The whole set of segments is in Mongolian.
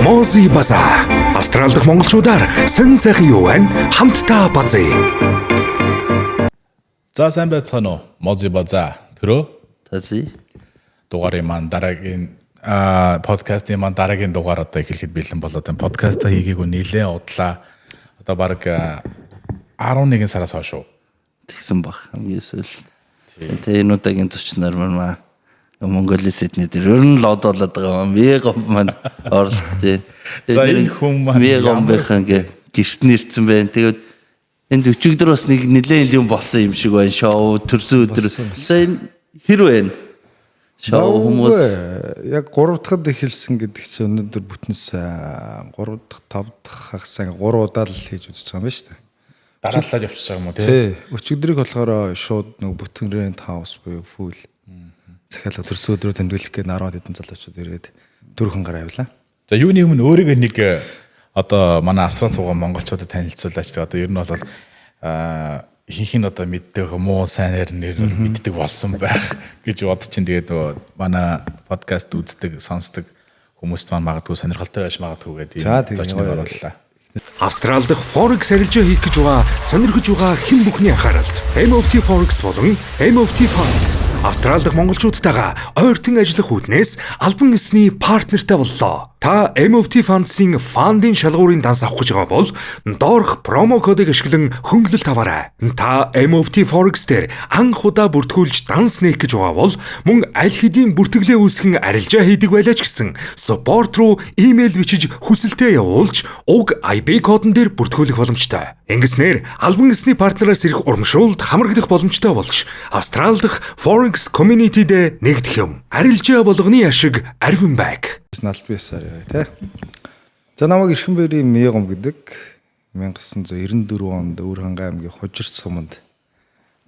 Мози База. Австрали дахь монголчуудаар сонин сайхан юу байна? Хамтдаа базъя. За сайн байцгаана уу? Мози База төрөө. Тази. Дугаарыг маань дараагийн подкастын маань дараагийн дугаар одоо эхлэхэд бэлэн болоод байна. Подкаста хийгээгүй нэлээд удлаа. Одоо баг 11 сараас хойш шүү. Тэгсэн баг хамгийн сүүлд. Тэгээ энэ удаагийн зочноор маань Монголын Сидней дээр ер нь лодолоод байгаа юм. Мегом маань оролцож байна. За энэ хүн маань мегом бэхэн гэрт нэрсэн байна. Тэгээд энд өчигдөр бас нэг нэлээд юм болсон юм шиг байна. Шоу төрсөн өдөр. За энэ хэр байна? Шоу хүмүүс яг 3 дахьд эхэлсэн гэдэг чинь өнөөдөр бүтнээс 3 дахь 5 дахь хагасаа 3 удаа л хийж үзэж байгаа юм байна шүү дээ. Дараалал явчихж байгаа юм уу тий? Өчигдрийг болохоор шууд нэг бүтэн хаус буюу фул захиалга төрсөн өдрөө тэмдэглэх гээд 10 хэдэн залуучууд ирээд дөрвөн гараа явлаа. За юуны өмнө өөрийгөө нэг одоо манай австрал суугаа монголчуудад танилцуулаач. Одоо ер нь бол хийх нь одоо мэддэг муу сайнэр нэр мэддэг болсон байх гэж бодож чинь тэгээд манай подкаст үздэг сонсдог хүмүүст маань магадгүй сонирхолтой байж магадгүй гэдэг зочныг орууллаа. Австрали дахь Forex арилжаа хийх гэж байгаа сонирхож байгаа хэн бүхний анхааралд MOFT Forex болон MOFT Funds Австрали дахь монголчуудтайгаа ойртон ажиллах үүднээс албан ёсны партнертай боллоо. Та MOFT Funds-ийн фандын шалгуурын данс авах гэж байгаа бол доорх промо кодыг ашиглан хөнгөлөлт аваарай. Та MOFT Forex дээр анх удаа бүртгүүлж данс нээх гэж байгаа бол мөн аль хэдийн бүртгэлээ үүсгэн арилжаа хийдэг байлаа ч гэсэн support руу имэйл бичиж хүсэлтээ явуулж уг IB кодон дээр бүртгүүлэх боломжтой. Ингэснээр албан ёсны партнераас ирэх урамшуулд хамрагдах боломжтой болж Австрали дахь Forex community-д нэгдэх юм. Арилжаа болгоны ашиг арвин байг. Налбисаар тий. За намайг Эрхэнбээрийн Мегом гэдэг 1994 онд Өвөрхангай аймгийн Хужирт суманд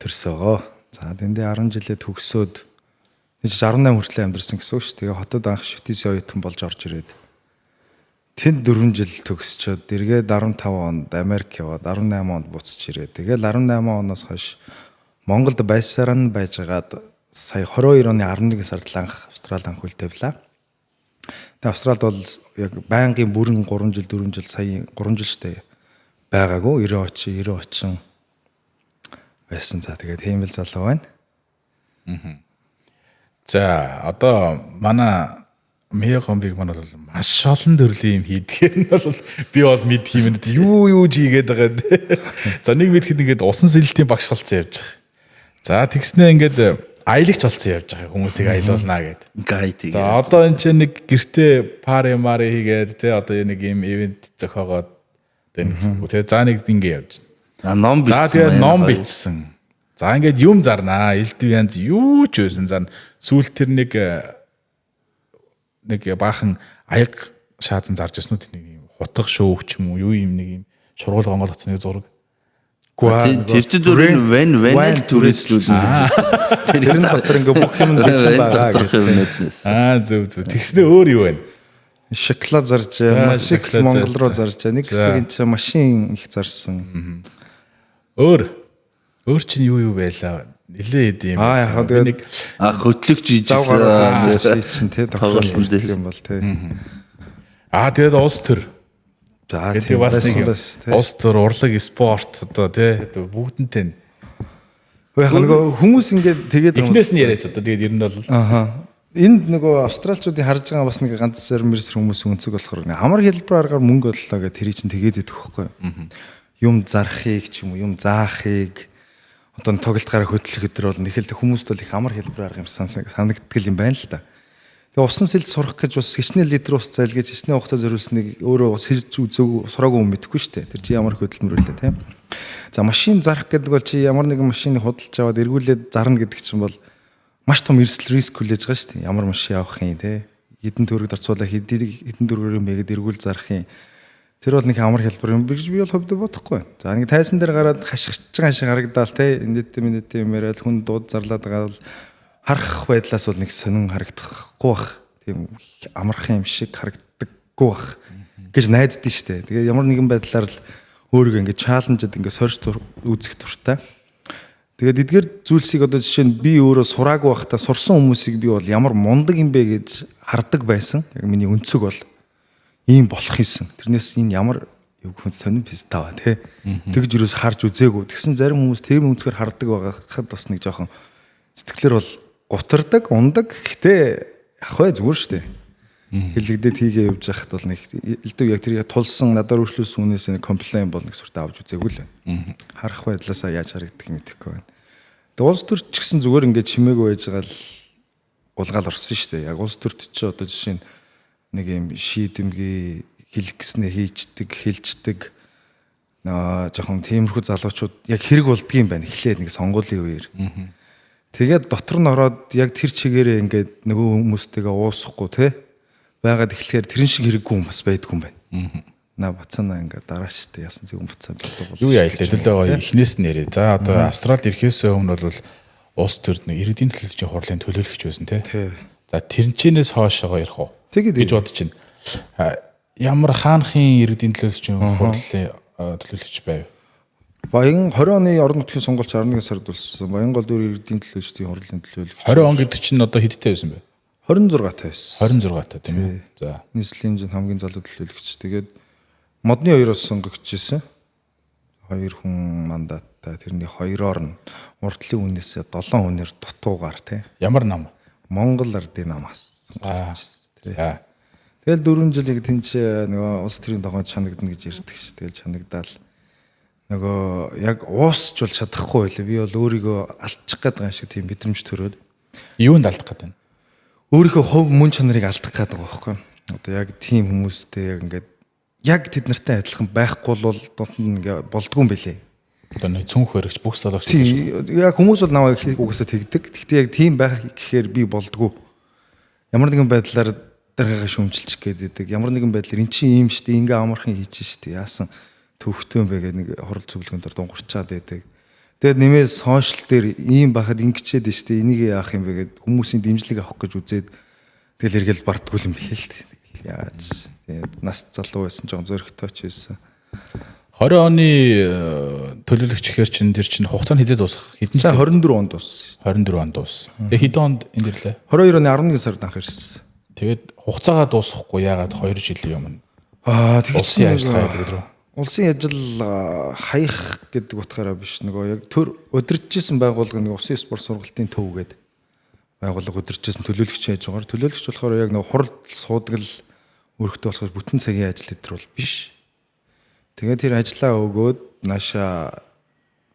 төрсөөгөө. За тэндээ 10 жилээ төгсөөд 18 хүртэл амьдэрсэн гэсэн үг шүү. Тэгээ хотод анх шүтээсийн оюутан болж орж ирээд тэнд 4 жил төгсчөөд эргээд 15 онд Америк яваад 18 онд буцаж ирээд тэгэл 18 оноос хойш Монголд байсаар нь байжгаад сая 22 оны 11 сард анх Австрали анх үлдэвлээ. Тэгээ Австралид бол яг байнгын бүрэн 3 жил 4 жил сая 3 жил штэ байгаагүй 90 очин байсан. За тэгээд тийм л залуу байна. За одоо манай Мегомбиг маань бол маш олон төрлийн юм хийдгээр нь бол би бол мэдх юм дээ юу хийгээд байгаа. За нэг мэдхэд ингээд усан сэлэлтийн багш болсон явж байгаа. За тэгснээ ингээд аялагч болсон явж байгаа хүмүүсийг аялуулнаа гэд. гайд тэгээ. За одоо энэ чинь нэг гэртээ пари мари хийгээд те одоо нэг юм ивент зохиогоод тэн гэсэн. Тэгээ за нэг ингэ явж байна. Ном бичсэн. За тэгээ ном бичсэн. За ингээд юм зарнаа. Элдв янз юу ч байсан. За сүүл тэр нэг баахан аяг шаазан зарж ирсэн үү тэр нэг юм хутга шөөг ч юм уу юу юм нэг юм шургуул гонгол утасны зураг. Тэр чинь зүгээр вен түрээслүүл юм. Тэр дотор ингээ бүх юм бичсэн байгаа гэх. Зөв. Тэгснээ өөр юу байна? Шоколад зарж, мотоцикл Монгол руу зарж, нэг хэсэг чинь машин их зарсан. Өөр чинь юу байлаа? Нилээ юм. Яг нэг хөтлөгч ийжсэн чинь тий тоглолт юм бол тий. Тэгээд улс төр. За тэгээд бас нэг улс төр урлаг спорт одоо тий бүгдэнтэй. Яг нэг хүмүүс ингээд тэгээд эхнээс нь яриач одоо тэгээд ер нь бол энд нөгөө австралчуудын харж байгаа бас нэг ганц зэрмэрс хүмүүс өнцөг болохоор амар хэлбэр аргаар мөнгө оллоо гэх тэрийг чинь тэгээд идэх хөхгүй. Юм зарахыг ч юм уу юм заахыг одоо тоглолт гараа хөдлөх өдр бол нэг л хүмүүст бол их амар хэлбэр арга юм санагддаг юм байна л да. Тэгээ усан сэлд сурах гэж бас хичнээн литр ус зайлгээж хичнээн ухтаа зориулсныг өөрөө ус хийж үзээг сураагүй юм мэдэхгүй шүү дээ. Тэр чи ямар хөдөлмөр үлээ тийм. За машин зарах гэдэг бол чи ямар нэгэн машиныг худалдаж аваад эргүүлээд зарна гэдэг чинь бол маш том эрсдэл риск хүлээж байгаа шүү дээ. Ямар машин авах юм те. Хэдэн төгрөг зарцуулаа хэдэн төгрөгөөр мэгээд эргүүл зарах юм. Тэр бол нэг амар хэлбэр юм гэж би бол хөвдө бодохгүй. За нэг тайзан дээр гараад хашгирч байгаа шиг харагдаал те. Энд юм яриад хүн дууд зарлаад байгаа бол харах байдлаас бол нэг сонин харагдахгүй бах. Тийм амархан юм шиг харагддаггүй бах гэж найддаг шүү дээ. Тэгээ ямар нэгэн байдлаар л өөрийгөө ингэ чаленжд ингэ сорж үзэх туртай. Тэгээд эдгээр зүйлсийг одоо жишээ нь би өөрөө сураагүй байхдаа сурсан хүмүүсийг би бол ямар мундаг юм бэ гэж хардаг байсан. Яг миний өнцөг бол ийм болох юмсан. Тэрнээс энэ ямар юу гэх юм сонин пистава тий. Тэгж юус харж үзээгүй. Тэгсэн зарим хүмүүс тийм үнцгэр хардаг байхад бас нэг жоохон сэтгэлээр бол гутардаг, ундаг. Гэтэ ах бай зүгээр штэ. Хилэгдээд хийгээ явж байхад бол нэг элдв яг тэр тулсан надаар өршлүүлсэн үнээс нэг комплейн бол нэг сүртэ авч үзээгүй л. Харах байдлаасаа яаж харагддаг юм мэдэхгүй байна. Тэгээ улс төрч гэсэн зүгээр ингээд чимээгүй байж байгаа л улгаал орсон штэ. Яг улс төрт чи одоо жишээ нь нэг юм шийдэмгий хэлэх гэснээ хийждэг, хэлждэг жоохон тиймэрхүү залуучууд яг хэрэг болдгийм байна. Эхлээд нэг сонгуулийн үеэр. Тэгээд дотор нь ороод яг тэр чигээрээ ингээд нөгөө хүмүүстэйгээ уусахгүй те байгаад эхлэхээр тэрэн шиг хэрэггүй юм бас байдгүй юм байна. Наа бацаана ингээд дараа штэ ясан зүг бацаа болдог. Юу яа л төлөө эхнээс нь ярив. За одоо Австрали ирэхээс өмнө бол улс төрд нэг иргэдийн төлөөлөгчийн хурлын төлөөлөгч байсан те. За тэрнчнээс хоошоогоо ярих уу гэж бодож байна. Ямар хаанхын иргэдийн төлөөлөгчийн хурлын төлөөлөгч байв? Баян 20 оны орон нутгийн сонгуульч 11 сард болсон. Баянгол дүүр иргэдийн төлөөлөгчдийн хурлын төлөөлөгч. 20 он гэдэг чинь одоо хэдтэй байсан бэ? 26 таа байсан. 26 таа тийм ээ. За. Нийслэлийн хэмжээнд хамгийн залуу төлөөлөгч. Тэгээд модны 2-оос сонгогдож ирсэн. 2 хүн мандаттай. Тэрний 2-оор нь урдлын үнээсээ 7 хүнээр дутуугаар тий. Ямар нам? Монгол ардын намаас. За. Тэгэл 4 жилиг тэнч нөгөө улс төрийн тогоонд чанагдана гэж ярьдаг ш. Тэгэл чанагдаал нөгөө яг уусч бол чадахгүй байлаа. Би бол өөрийгөө алдчих гээд байгаа шиг тийм мэдрэмж төрөөд. Юунд алдах гээд байна? Өөрийнхөө хувь мөн чанарыг алдах гээд байгаа байхгүй. Одоо яг тийм хүмүүстэй яг ингээд яг тэд нартай адилхан байхгүй бол дунд нь ингээд болдгүй юм бэлээ. Одоо нэг цүнх хөрөгч бүх залууч тийм яг хүмүүс бол намайг их угаасаа тэгдэг. Гэхдээ яг тийм байх гэхээр би болдгүй. Ямар нэгэн байдлаар дараагаа шөмжилчих гээд байдаг. Ямар нэгэн байдлаар эн чинь ийм штэ ингээ амархан хийж штэ. Яасан төвхтөн бэ гэдэг нэг хурал цэвэрлэгэн дээр дунгурчаад байдаг. Тэгээд нэмээ сошиал дээр ийм байхад ингэчээд штэ энийг яах юм бэ гэд хүмүүсийн дэмжлэг авах гэж үзээд тэгэл эргэл бардггүй юм билээ л дээ. Яаж тэгээд нас залуу байсан жоон зөрөгтэй ч байсан. 20 оны төлөөлөгч ихээр чинь тэр чинь хугацаа нь хэдээд дуусах? Хэдэн сая 24 онд дууссан. 24 онд дууссан. Тэгээ хэдэн онд энэ дэрлээ? 22 оны 11 сард анх ирсэн. Тэгээд хугацаагаа дуусахгүй яагаад 2 жилийн өмнө? Тэгсэн ажиллагаа гэдэг рүү. Улсын ажил хаях гэдэг утгаараа биш нөгөө яг төр удирдахжсэн байгууллага нэг улсын спорт сургалтын төв гэдэг байгууллага удирдахжсэн төлөөлөгч яаж байгаа. Төлөөлөгч болохоор яг нөгөө хурал суудаг л өрхтөө болохоор бүтэн цагийн ажил дээр бол биш. Тэгээд тэр ажлаа өгөөд наашаа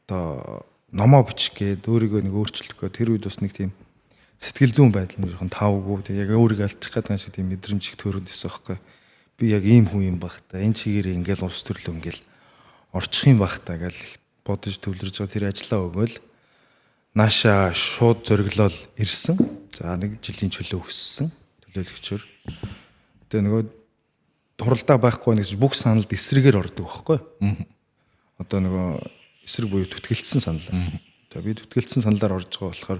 одоо номоо бичих гээд өөрийгөө нэг өөрчлөх гээд тэр үед бас нэг тийм сэтгэл зүйн байдал нь жоохон тавгүй. Тэгээд яг өөрийгөө алдчих гэдэг шиг тийм мэдрэмж их төрөөд ирсэн байхгүй. Би яг ийм хүн юм баг та энэ чигээр ингээл улс төрлөө ингээл орчих юм баг та гэж бодож төвлөрж байгаа тэр ажлаа өгөөл нааша шууд зориглол ирсэн. За 1 жилийн чөлөө өгсөн төлөөлөгчөөр. Тэгээ нөгөө хуралдаа байхгүй нэгж бүх саналд эсрэгээр ордог байхгүй. Одоо нөгөө эсрэг буюу түтгэлцсэн санал. Тэгээ би түтгэлцсэн саналаар орж байгаа болохоор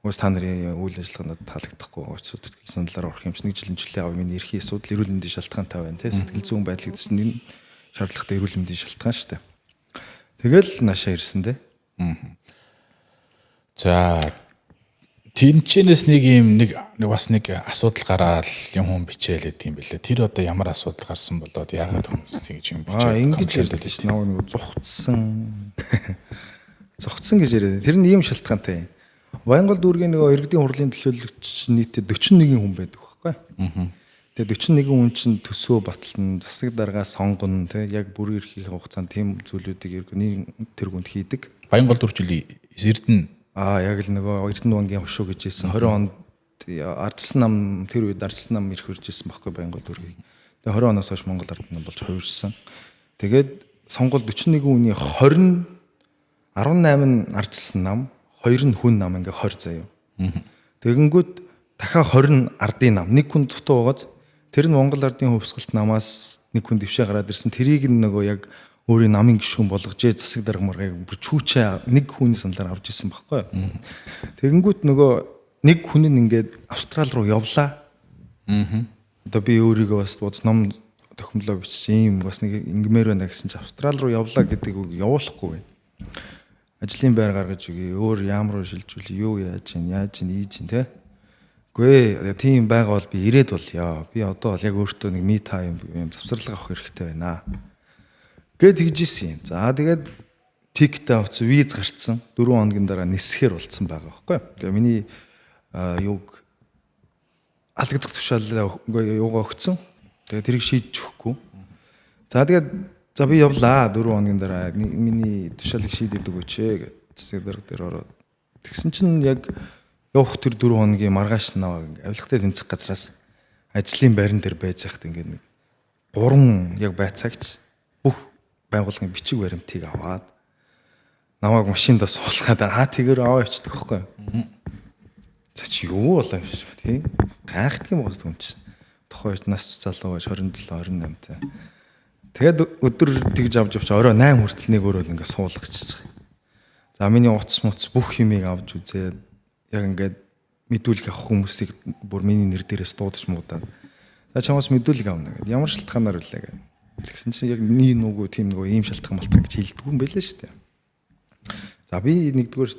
уус та нарын үйл ажиллагаанд таалагдахгүй учраас түтгэлцсэн саналаар орох юм чи 1 жилийн чөлөө авах миний эрхийн асуудал эрүүл мэндийн шалтгаантай байна тий сэтгэл зүйн байдлыг чинь энэ шаардлагатай эрүүл мэндийн шалтгаан шүү дээ. Тэгэл наашаа ирсэн дээ. За тэнчэнэс нэг юм нэг бас нэг асуудал гараад юм хүн бичээл гэдэг юм бэлээ. Тэр одоо ямар асуудал гарсан болоод яагаад хүмүүс тэгж юм бичээд ингэж ярьдаг шүү дээ. Нэг зүхтсэн. Зүхтсэн гэж яриад. Тэр нь ийм шалтгаантай. Баянгол дүүргийн нөгөө иргэдийн хурлын төлөөлөгч нийтдээ 41 хүн байдаг байхгүй. Тэгээ 41 хүн чинь төсөө батлан засаг дарга сонгоно те яг бүр эрхийн хугацаанд тийм зүйлүүдийг иргэний тэргүүнд хийдэг. Баянгол дүүрчлийн Эрдэнэ яг л нөгөө Эрдэнэ банкны хошуу гэж хэлсэн 20 онд ардсан нам тэр үед ардсан нам ирэх хүрж ирсэн байхгүй Баянгол дүүргийг. Тэгээ 20 оноос хойш Монгол ард нам болж хувирсан. Тэгээд сонгуул 41 хүний 20 18 ардсан нам 2 нь хүн нам ингээ 20 заяа. Тэгэнгүүт дахиад 20 ардын нам нэг хүн дутуу байгааз тэр нь Монгол ардын хувьсгалт намаас нэг хүн дэвшээ гараад ирсэн. Тэрийг нөгөө яг өөрийн намын гишүүн болгожээ засаг дарга маргааг бүр чүүчээ нэг хүний саналаар авч ирсэн байхгүй. Тэгэнгүүт нөгөө нэг хүн нь ингээд Австрали руу явлаа. Одоо би өөрийгөө бас боц ном тохиомлоо бичиж ийм бас нэг ингэмээр байна гэсэн чи Австрали руу явлаа гэдэг үг явуулахгүй байна. Ажлын байр гаргаж өгье. Өөр ямар шилжүүл юу яаж ийн ийж ин те. Үгүй ээ тийм байгаа бол би ирээд болё. Би одоо бол яг өөртөө нэг me time юм завсарлага авах хэрэгтэй байна. Гэт тэгжсэн юм. За тэгээд тиктэй авц виз гарцсан. 4 хоногийн дараа нисэхэр болцсон байгаа байхгүй. Тэгээ миний юуг алгадах тушаалаа юугаа өгцөн. Тэгээ тэрийг шийдэж өгөхгүй. За тэгээд за би явлаа 4 хоногийн дараа миний тушаалыг шийдэдэг өгөөч гэд зэрэг дээр ороод тэгсэн чинь яг явах тэр 4 хоногийн маргааш наваа авилгатай тэмцэх газраас ажлын байран дээр байж хахад ингээд нэг 3 яг байцаагч бүх байгууллагын бичиг баримтыг аваад намайг машиндаа суулгаад тэгэр аваа явчихдаг байхгүй. За чи юу болоо юм шиг тийм гайхдаг юм байна түн чинь. Тухайд нас залуу байж 27 28 та. Тэгээд өдөр тэгж авч орой 8 хүртэл нэг өрөөд ингээд суулгачихж байгаа. За миний утас муц бүх юмыг авч үзээд яг ингээд мэдүүлэг авах хүмүүсийг бүр миний нэр дээрээс дуудаж муудаад. За чамаас мэдүүлэг авна гэдэг. Ямар шалтгаанаар үлээ гэдэг. Тэгсэн чинь яг нэг нүгөө тийм нөгөө ийм шалтгаан малтгаан гэж хэлдэггүй юм байлаа шүү дээ. За би нэгдүгээр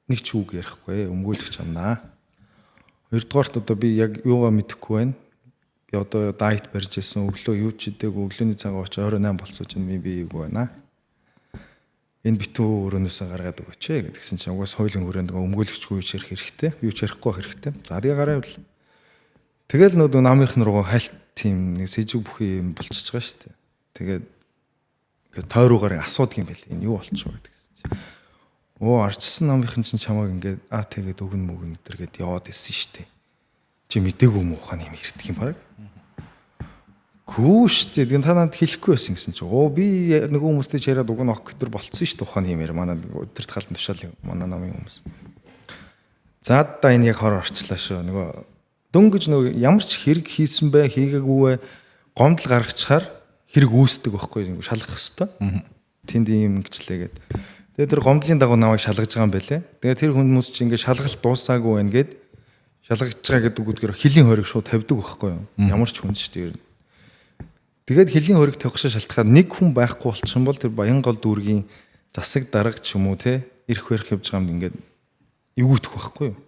нэг ч үг ярихгүй өмгөөлөгч амнаа. Хоёрдугаарт одоо би яг юугаа мэдэхгүй байна. Би одоо дайет барьж ирсэн өглөө юу ч идэг өглөөний цагаа очиж орой 8 болсон чинь би юу байна. Энэ битүү өрөөнөөсөө гаргаад өгөөч гэдгсэн чинь угаас хоёулын хүрээнд өмгөөлөгчгүй юу ч ярих хэрэгтэй. Юу ч ярихгүй хэрэгтэй. За тэгээ гараа явуул. Тэгэл нөгөө намынх руу хальт тийм нэг сэжиг бүхий юм болчихж байгаа шүү дээ. Тэгээд тойруугаар асуудаг юм байл. Энэ юу болчихоо гэдгсэн чинь. Арчсан намынх чинь чамайг ингээд тэгээд өгн мөгн өдөргээд яваад ирсэн шүү дээ. Чи мдэггүй юм ухааны юм ирдэг юм баг. Гүүш тэгээд та надад хэлэхгүй байсан гэсэн чинь би нөгөө хүмүүстэй яриад уг нь ох гэдэр болцсон шүү дээ ухааны юм яа манай өдөрт халт тушаал манай намын хүмүүс. За да энэ яг хор орчлаа шүү нөгөө дөнгөж нөгөө ямар ч хэрэг хийсэн бай хийгээгүй гомдол гаргачихаар хэрэг үүсдэг байхгүй юу шалгах хэвээр. Тэнд ийм ингэчлээгээд тэгээд тэр гомдлын дагуу намайг шалгаж байгаа юм байлээ. Тэгээд тэр хүмүүс чинь ингээд шалгалт дуусаагүй байна гэд шалгаж байгаа гэдэг үгээр хилийн хориг шууд тавьдаг байхгүй юу. Ямар ч хүн шүү дээ. Тэгээд хилийн хориг тавих шалтгаан нэг хүн байхгүй болчихсон бол тэр Баянгол дүүргийн засаг дарга ч юм уу те ирэх барих явж байгаа юм ингээд эвгүүтэх байхгүй юу.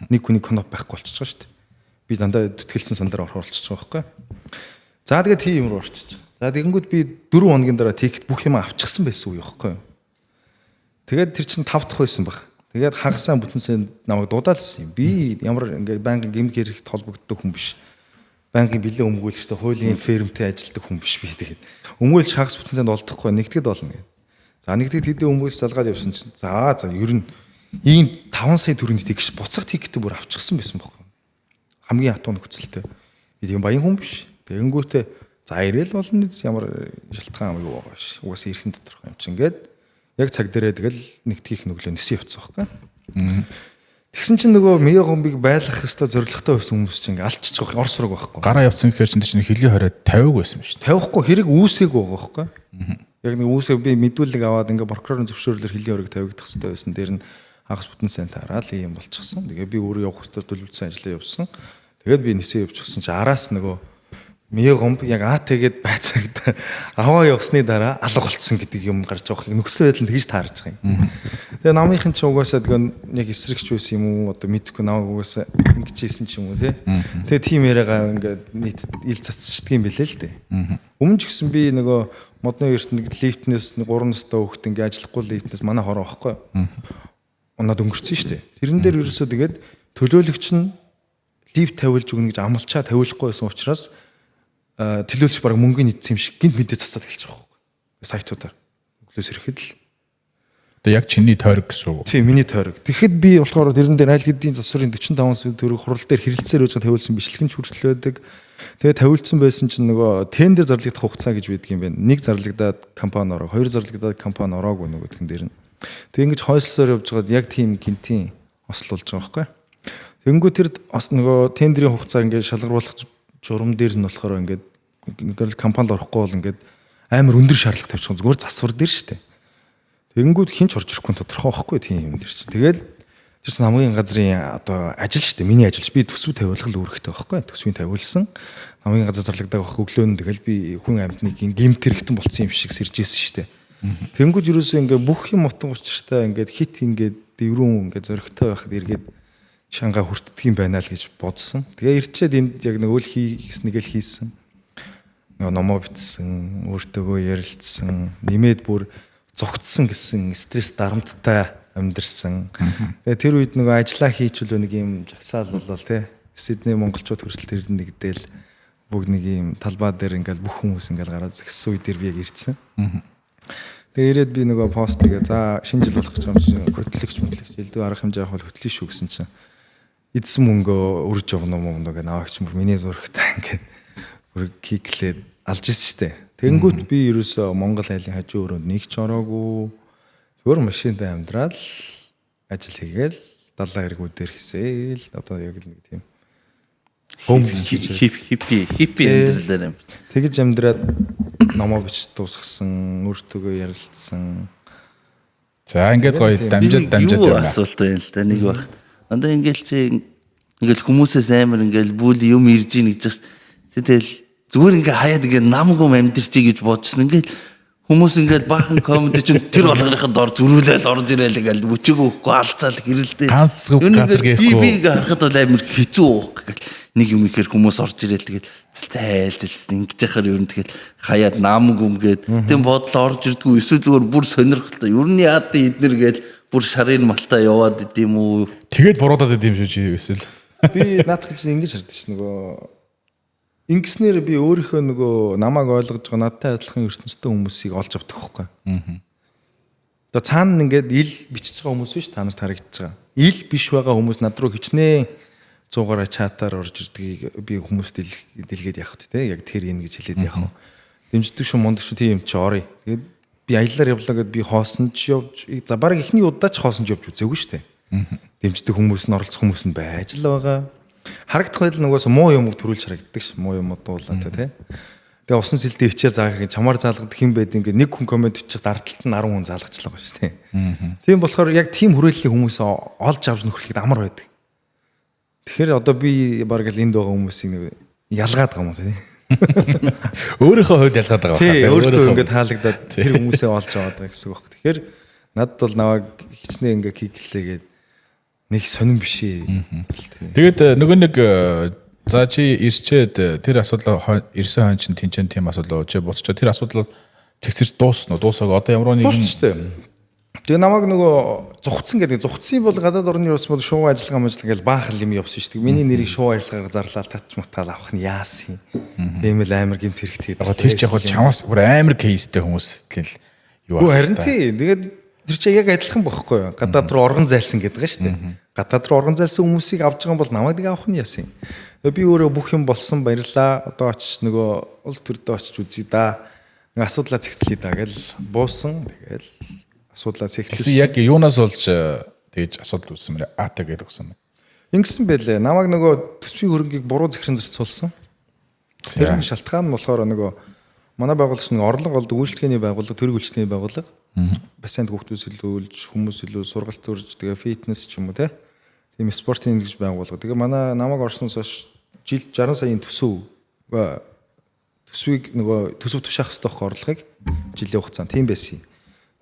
Нэг хүний коноп байхгүй болчихж байгаа шүү дээ. Би дандаа түтгэлсэн саналаар орох болчихж байгаа байхгүй. За тэгээд тийм юм руу орчиж байгаа. За тэгэнгүүт би 4 хоногийн дараа тикет бүх юм авчихсан байсан уу байхгүй юу. Тэгээд тэр чинь 5 дахь байсан баг. Тэгээд хагасаа бүтэнсээ намайг дуудаалсан юм. Би ямар ингээд банкын гэмт хэрэгт холбогддог хүн биш. Банкын бэлэн өмгөөлөгчтэй хуулийн фермтэй ажилладаг хүн биш би тэгээд. Өмгөөлж хагас бүтэнсэнд олдохгүй нэгтгэд болно гэдэг. За нэгтгэд хэдэн өмгөөлж залгаад явсан чинь за ер нь ийм 5 сая төгрөгийн тэгш буцах тикет бүр авчихсан байсан байхгүй. Хамгийн хатуу нөхцөлтэй. Би тийм баян хүн биш. Тэгэнгүүтээ за ирээл болно ямар шалтгаан юу байгаа ш. Угаасаа эрхэн тодорхой юм чинь гээд яг цаг дээрээ тэгэл нэгтгэх нүглөө нисэн явцсан байхгүй. Тэгсэн чинь нөгөө меягомбиг байлгах хэвээр зоригтой байсан хүмүүс чинь алччих واخ Орос руу байхгүй. Гараа явцсан гэхээр чинь хилийн хорой 50 байсан юм шүү дээ. 50хгүй хэрэг үүсээг байгаа байхгүй. Яг нэг үүсээ би мэдүүлэг аваад ингээ прокурорын зөвшөөрлөөр хилийн хориг тавигдах хэрэгтэй байсан. Дээр нь хагас бүтэн сайн таараад ийм болчихсон. Тэгээ би өөрөө явах хөстөөр төлөвлөсөн ажлаа явсан. Тэгээд би нисээ явчихсан чи араас нөгөө меягомб яг тэгээд байцаагт аваа явсны дараа алга болцсон гэдэг юм гарч байгаа юм. Нөхцөл байдал нь тэгж таарч байгаа юм. Тэгээ намынхын ч угаасаа тэгээ яг эсрэгч байсан юм уу одоо мэдхгүй намайг угаасаа ингэж хийсэн ч юм уу тий. Тэгээ тийм яриагаа ингээд нийт ил цацчдаг юм билээ л дээ. Өмнө ч гэсэн би нөгөө модны ертөнд лифтнес 3 настай хүүхэд ингээд ажиллахгүй лифтнес манай хороо байхгүй. Унаад өнгөрцөн шүү дээ. Тэрэн дээр ерөөсөө тэгээд төлөөлөгч нь лифт тавиулж өгнө гэж амлчаа тавиулахгүй байсан учраас төлөөлж баг мөнгөний идсэн юм шиг гинт мэдээ цацаад эхэлж байгаа байхгүй. Сайтуудаар өглөөс ирэхэд л. Тэгээ яг чиний тойрог гэсэн үг. Тийм миний тойрог. Тэгэхэд би болохоор тэрэн дээр аль хэдийн засварын 45 төгрөг хурал дээр хэрэгэлцээр үүсгэн тавиулсан бичлэг нь хүртэл байдаг. Тэгээ тавиулсан байсан чинь нөгөө тендер зарлагдах хугацаа гэж байдаг юм байна. Нэг зарлагдаад компани ороо, хоёр зарлагдаад компани ороогүй нөгөө тэгэн дээр нь. Тэг ингэж хойслоор явж байгаад яг тийм гинтийн осол болж байгаа байхгүй. Тэнгүү тэр нөгөө тендерийн хугацаа ингээд шалгаруулах журам дээр нь болохоор ингээд компанид орохгүй бол ингээд амар өндөр шаардлага тавьчих зүгээр засвар дээр штэ. Тэгэнгүүт хин ч орж ирэхгүй тодорхой байхгүй тийм юм дээр чинь. Тэгэл тэр чинь хамгийн газрын одоо ажил штэ. Миний ажил. Би төсөв тавиулгал үүрэгтэй байхгүй. Төсвийн тавиулсан. Хамгийн газар зарлагдах өглөө нь тэгэл би хүн амьтныг гимт хэрэгтэн болцсон юм шиг сэржээсэн штэ. Тэнгүүд юусэн ингээд бүх юм утга учиртай ингээд хит ингээд дэврүүн ингээд зөрөгтэй байхад эргээд шангаа хүртдэг юм байна л гэж бодсон. Тэгээ ирчээд энд яг нэг үл хийснэг л хийсэн. Нөгөө номоо бичсэн, өөртөөгөө ярилцсан, нэмээд бүр зогтсон гэсэн стресс дарамттай амьдэрсэн. Тэгээ тэр үед нөгөө ажиллаа хийчихвэл нэг юм жагсаал болол тий. Сидней монголчууд хүртэл тэр нэгдэл бүгд нэг юм талбай дээр ингээл бүх хүмүүс ингээл гараад згссэн үед би яг ирсэн. Тэгээ ирээд би нөгөө пост тэгээ за шинэ жил болох гэж байгаа юм шиг хөтлөгч элдв арга хэмжээ авах хөтлөе шүү гэсэн чинь эдсэн мөнгөө үрж явна юм гэх наваагч мөр миний зурагтай ингээд бүр киклээд алж ирсэн штэ. Тэнгүүт би ерөөсөө Монгол айлын хажуу өрөөнд нэг ч ороогүй зөвөр машинтай амьдрал ажил хийгээл далаа хэрэгүүдээр хийсэл одоо яг л нэг тийм хиппи амьдрал юм. тэгэж амьдраад номоо бич дуусгасан, өөртөөгөө ярилцсан. За ингээд гоё дамжаад Юу байна. асуулт байна л да нэг багт. Андаа ингээл чи ингээл хүмүүсээс амар ингээл бүл юм ирж ийн гэж тэгэл зүгээр ингээ хаяад ингээ намгум амьдрчий гэж бодсон. Ингээл хүмүүс ингээл баахан комент чинь тэр болгоныхын дор зөрүүлээд орж ирээл ингээл өчөг өгөхгүй алцаал хэрэлдээ. Ганц үг газар гээхгүй. Би харахад бол амар хэцүү уух гэл нэг юм ихээр хүмүүс орж ирээл тэгэл зайлзэлсэн ингэж яхаар ер нь тэгэл хаяад намгум гээд тийм бодлоо орж ирдгүү эсвэл зүгээр бүр сонирхолтой. Ер нь яад эднэр гээл бүр шарын малтаа яваад идэм үү. Тэгээд буруудаад идэм шүү чи эсвэл. Би наадах гэж ингэж харддаг ш нөгөө ингэснээр би өөрийнхөө нөгөө намайг ойлгож байгаа надтай адилхан ертөнцийн хүмүүсийг олж авдаг хөхгүй. Одоо цаана ингээд ил бичиж байгаа хүмүүс биш та нарт харагдаж байгаа. Ил биш байгаа хүмүүс над руу хичнээн 100-аараа чатаар орж ирдгийг би хүмүүст дэлгээд явах те яг тэр энэ гэж хэлээд явах. Дэмждэг шүү мундаг шүү тийм чи орё. Тэгээд би аяллаар явлаа гэд би хоосон ч явж за баг ихний удаач хоосон ч явж үзээгүй шүү дээ. Дэмждэг хүмүүс нь оролцох хүмүүс нь байж л байгаа. Харагдах байдал нөгөөс муу юм төрүүлж харагддаг ш муу юм дуулаатай тий. Тэгээ усан сэлдээ хичээл заагах чамаар заалгадаг хэм байд ингээ нэг хүн комент бичих дарталт нь 10 хүн заалгачлаа байгаа ш тий. Тийм болохоор яг тийм хүрээллийн хүмүүс олж авч нөхөрлөхөд амар байдаг. Тэгэхээр одоо би баг л энд байгаа хүмүүсийг нэг ялгаад байгаа юм тий. Өөрийнхөө хувьд ялгаад байгаа байна. Өөртөө ингээ таалагдаад тэр хүмүүсээ олж аваад байгаа гэсэн үг байна. Тэгэхээр надад бол наваг хичнээн ингээ киклээгээд нэг сонирн биш ээ. Тэгээд нөгөө нэг за чи ирчээд тэр асуудал ирсэн хон чин тэнцэн тийм асуудал чи буцчаа тэр асуудал тэгсэрч дуусна уу? Дуусааг одоо ямар нэгэн дуусчтэй. Тэгээ намайг нөгөө зугцсан гэдэг зугцсан бол гадаад орны улс бол шуу ажиллагаа ингээл баахал юм явсан шүү дээ. Миний нэрийг шуу ажиллагаагаар зарлал татч матаал авах нь яасан. Тийм л амар гэмт хэрэгтэй. Тэр ч яг бол чамаас бүр амар кейстэй хүмүүс тэгэл юу аа. Харин тий. Тэгээд тэр чинь яг адилхан бохгүй юу? Гадаад руу оргон зайлсан гэдэг байгаа шүү дээ. Гадаад руу оргон зайлсан хүмүүсийг авч байгаа бол намайг нэг авах нь яасан. Би өөрөө бүх юм болсон баярлаа. Одоо очиж нөгөө улс төрдөө очиж үзье да. Нэг асуудлаа цэгцлэе да гэл буусан. Тэгэл асуудлаа цэгцлсэн. Яг юунаас болж тэгж асуудал үүссэн мэрэ АТ гэдэг өгсөн. Ингэсэн байлээ. Намайг нөгөө төсвийн хөрөнгийг буруу захиран зарцуулсан. Тэр шалтгаан нь болохоор нөгөө манай байгууллагч нэг орлого олдог үйлчлэгээний байгууллага, төрийн үйлчлэгээний байгууллага. Бассейнд хүүхдүүс илүүлж, хүмүүс илүү сургалт зурж, тэгээ фитнес ч юм уу те. Тийм спортын гэж байгууллага. Тэгээ манай намайг орсноос хойш жилд 60 саяын төсвийг нөгөө төсөв тушаах хэрэгтэй орлогыг жилийн хугацаанд тийм байсан юм.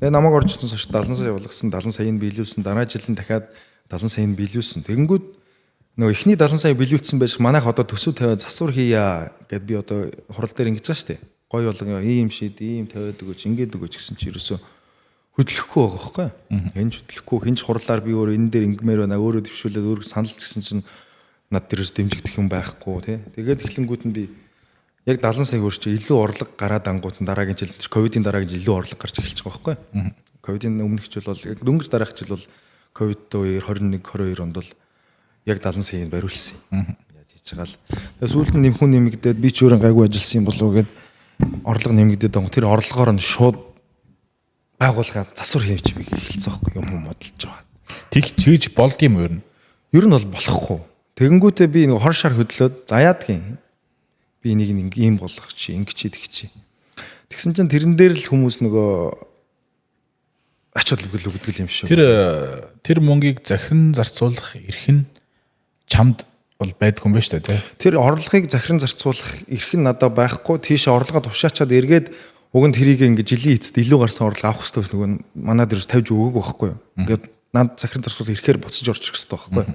Тэгээ намайг оржсноос хойш 70 сая явуулсан, 70 саяыг биелүүлсэн, дараа жил нь дахиад 70 саяыг биелүүлсэн. Тэгэнгүүт нөгөө эхний 70 сая биелүүлсэн байж манайх одоо төсөв тавиад засвар хийя гэд би одоо хурал дээр ингэж байгаа шүү дээ. Гой болгоо ийм шид, ийм тавиад өгөөч, ингээд өгөөч гэсэн чи ерөөсөө хөдлөхгүй байгаа байхгүй. Хинч хөдлөхгүй, хинч хурлаар би өөрөө энэ дээр ингэмээр байна. Өөрөө дэвшүүлээд өөрөө санал гэсэн чинь над дээрээс дэмжигдэх юм байхгүй тий. Тэгээд эхлэнгүүд нь би яг 70 сая өөрч илүү орлого гараад ангууд нь дараагийн жил ковидын дараагийн жил илүү орлого гарч эхэлж байгаа байхгүй. Ковидын өмнөх жил бол яг дөнгөж дараах жил бол ковидтэй 21 22 онд бол яг 70 саяыг бариулсан юм. Яаж хийж байгаа л. Тэгээд сүүлд нь нэмхүү нэмэгдээд би ч өөрөө гайгүй ажилласан юм болов уу гэд орлого нэмэгдээд он тэр орлогоор нь шууд байгуулга засвар хийвчмийг эхэлсэн байхгүй юм модалж байгаа. Тэг чийж болд юм ер нь. Ер нь бол болохгүй. Тэгэнгүүтээ би нэг хор шар хөдлөөд заяадгийн би нэг ийм болгох чи ингэчээ тэгчээ. Тэгсэн чинь тэрэн дээр л хүмүүс нөгөө ач холбогдол өгдөг юм шүү. Тэр мөнгийг захиран зарцуулах эрх нь чамд бол байдгүй юм байна шүү дээ. Тэр орлогыг захиран зарцуулах эрх нь надад байхгүй. Тийш орлогоо тушаачаад эргээд уг нь тэрийг ингээ жилийн эцэст илүү гарсан орлого авах хэрэгтэй нөгөө манай дээрс тавьж өгөөг байхгүй юу. Ингээд над захирын зарцуул ирэхээр буцаж орчих хэрэгтэй байхгүй.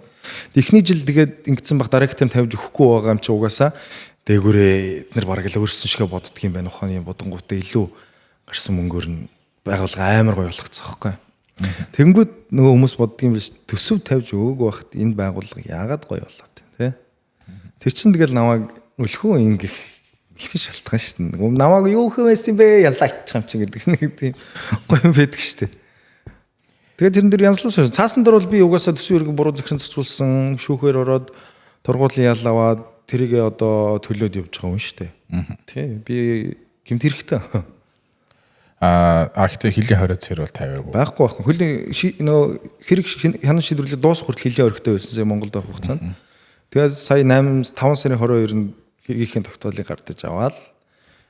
Эхний жил тэгээд ингэсэн баг дараагтайм тавьж өгөхгүй байгаа юм чи угаасаа дээгүүрээ эднэр бараг л өөрссөн шигэ боддөг юм байна. Ухааны бодонгуудаа илүү гарсан мөнгөөр нь байгууллага амар гоё болгоцсон байхгүй. Тэнгүүд нөгөө хүмүүс боддөг юм биш төсөв тавьж өгөөг байхад энэ байгууллага яагаад гоё болоод тий. Тэр чин тэгэл намайг өлхөө ингэх шалтгаан шүү дээ. Намайг юу хэмээс юм бэ? Яллаа иччих юм чи гэдэг нэг тийм гоё байдаг шүү дээ. Тэгээд тэрэн дээр янзлуулсан. Цаасан дээр бол би угаасаа төсөв иргэн буруу захиран цэцүүлсэн, шүүхээр ороод торгуулийн ял аваад тэрийг одоо төлөөд явж байгаа юм шүү дээ. Тий. Би гэмт хэрэгтэй. Гэхдээ хилийн хориод цэр бол тавиагүй. Байхгүй. Хилийн нөгөө хэрэг хянан шийдвэрлэлд дуусах хүртэл хилийн орхитой байсан сая Монголд байх хугацаанд. Тэгээд сая 5 сарын 22-нд хэргийн тогтоолыг гардаж аваад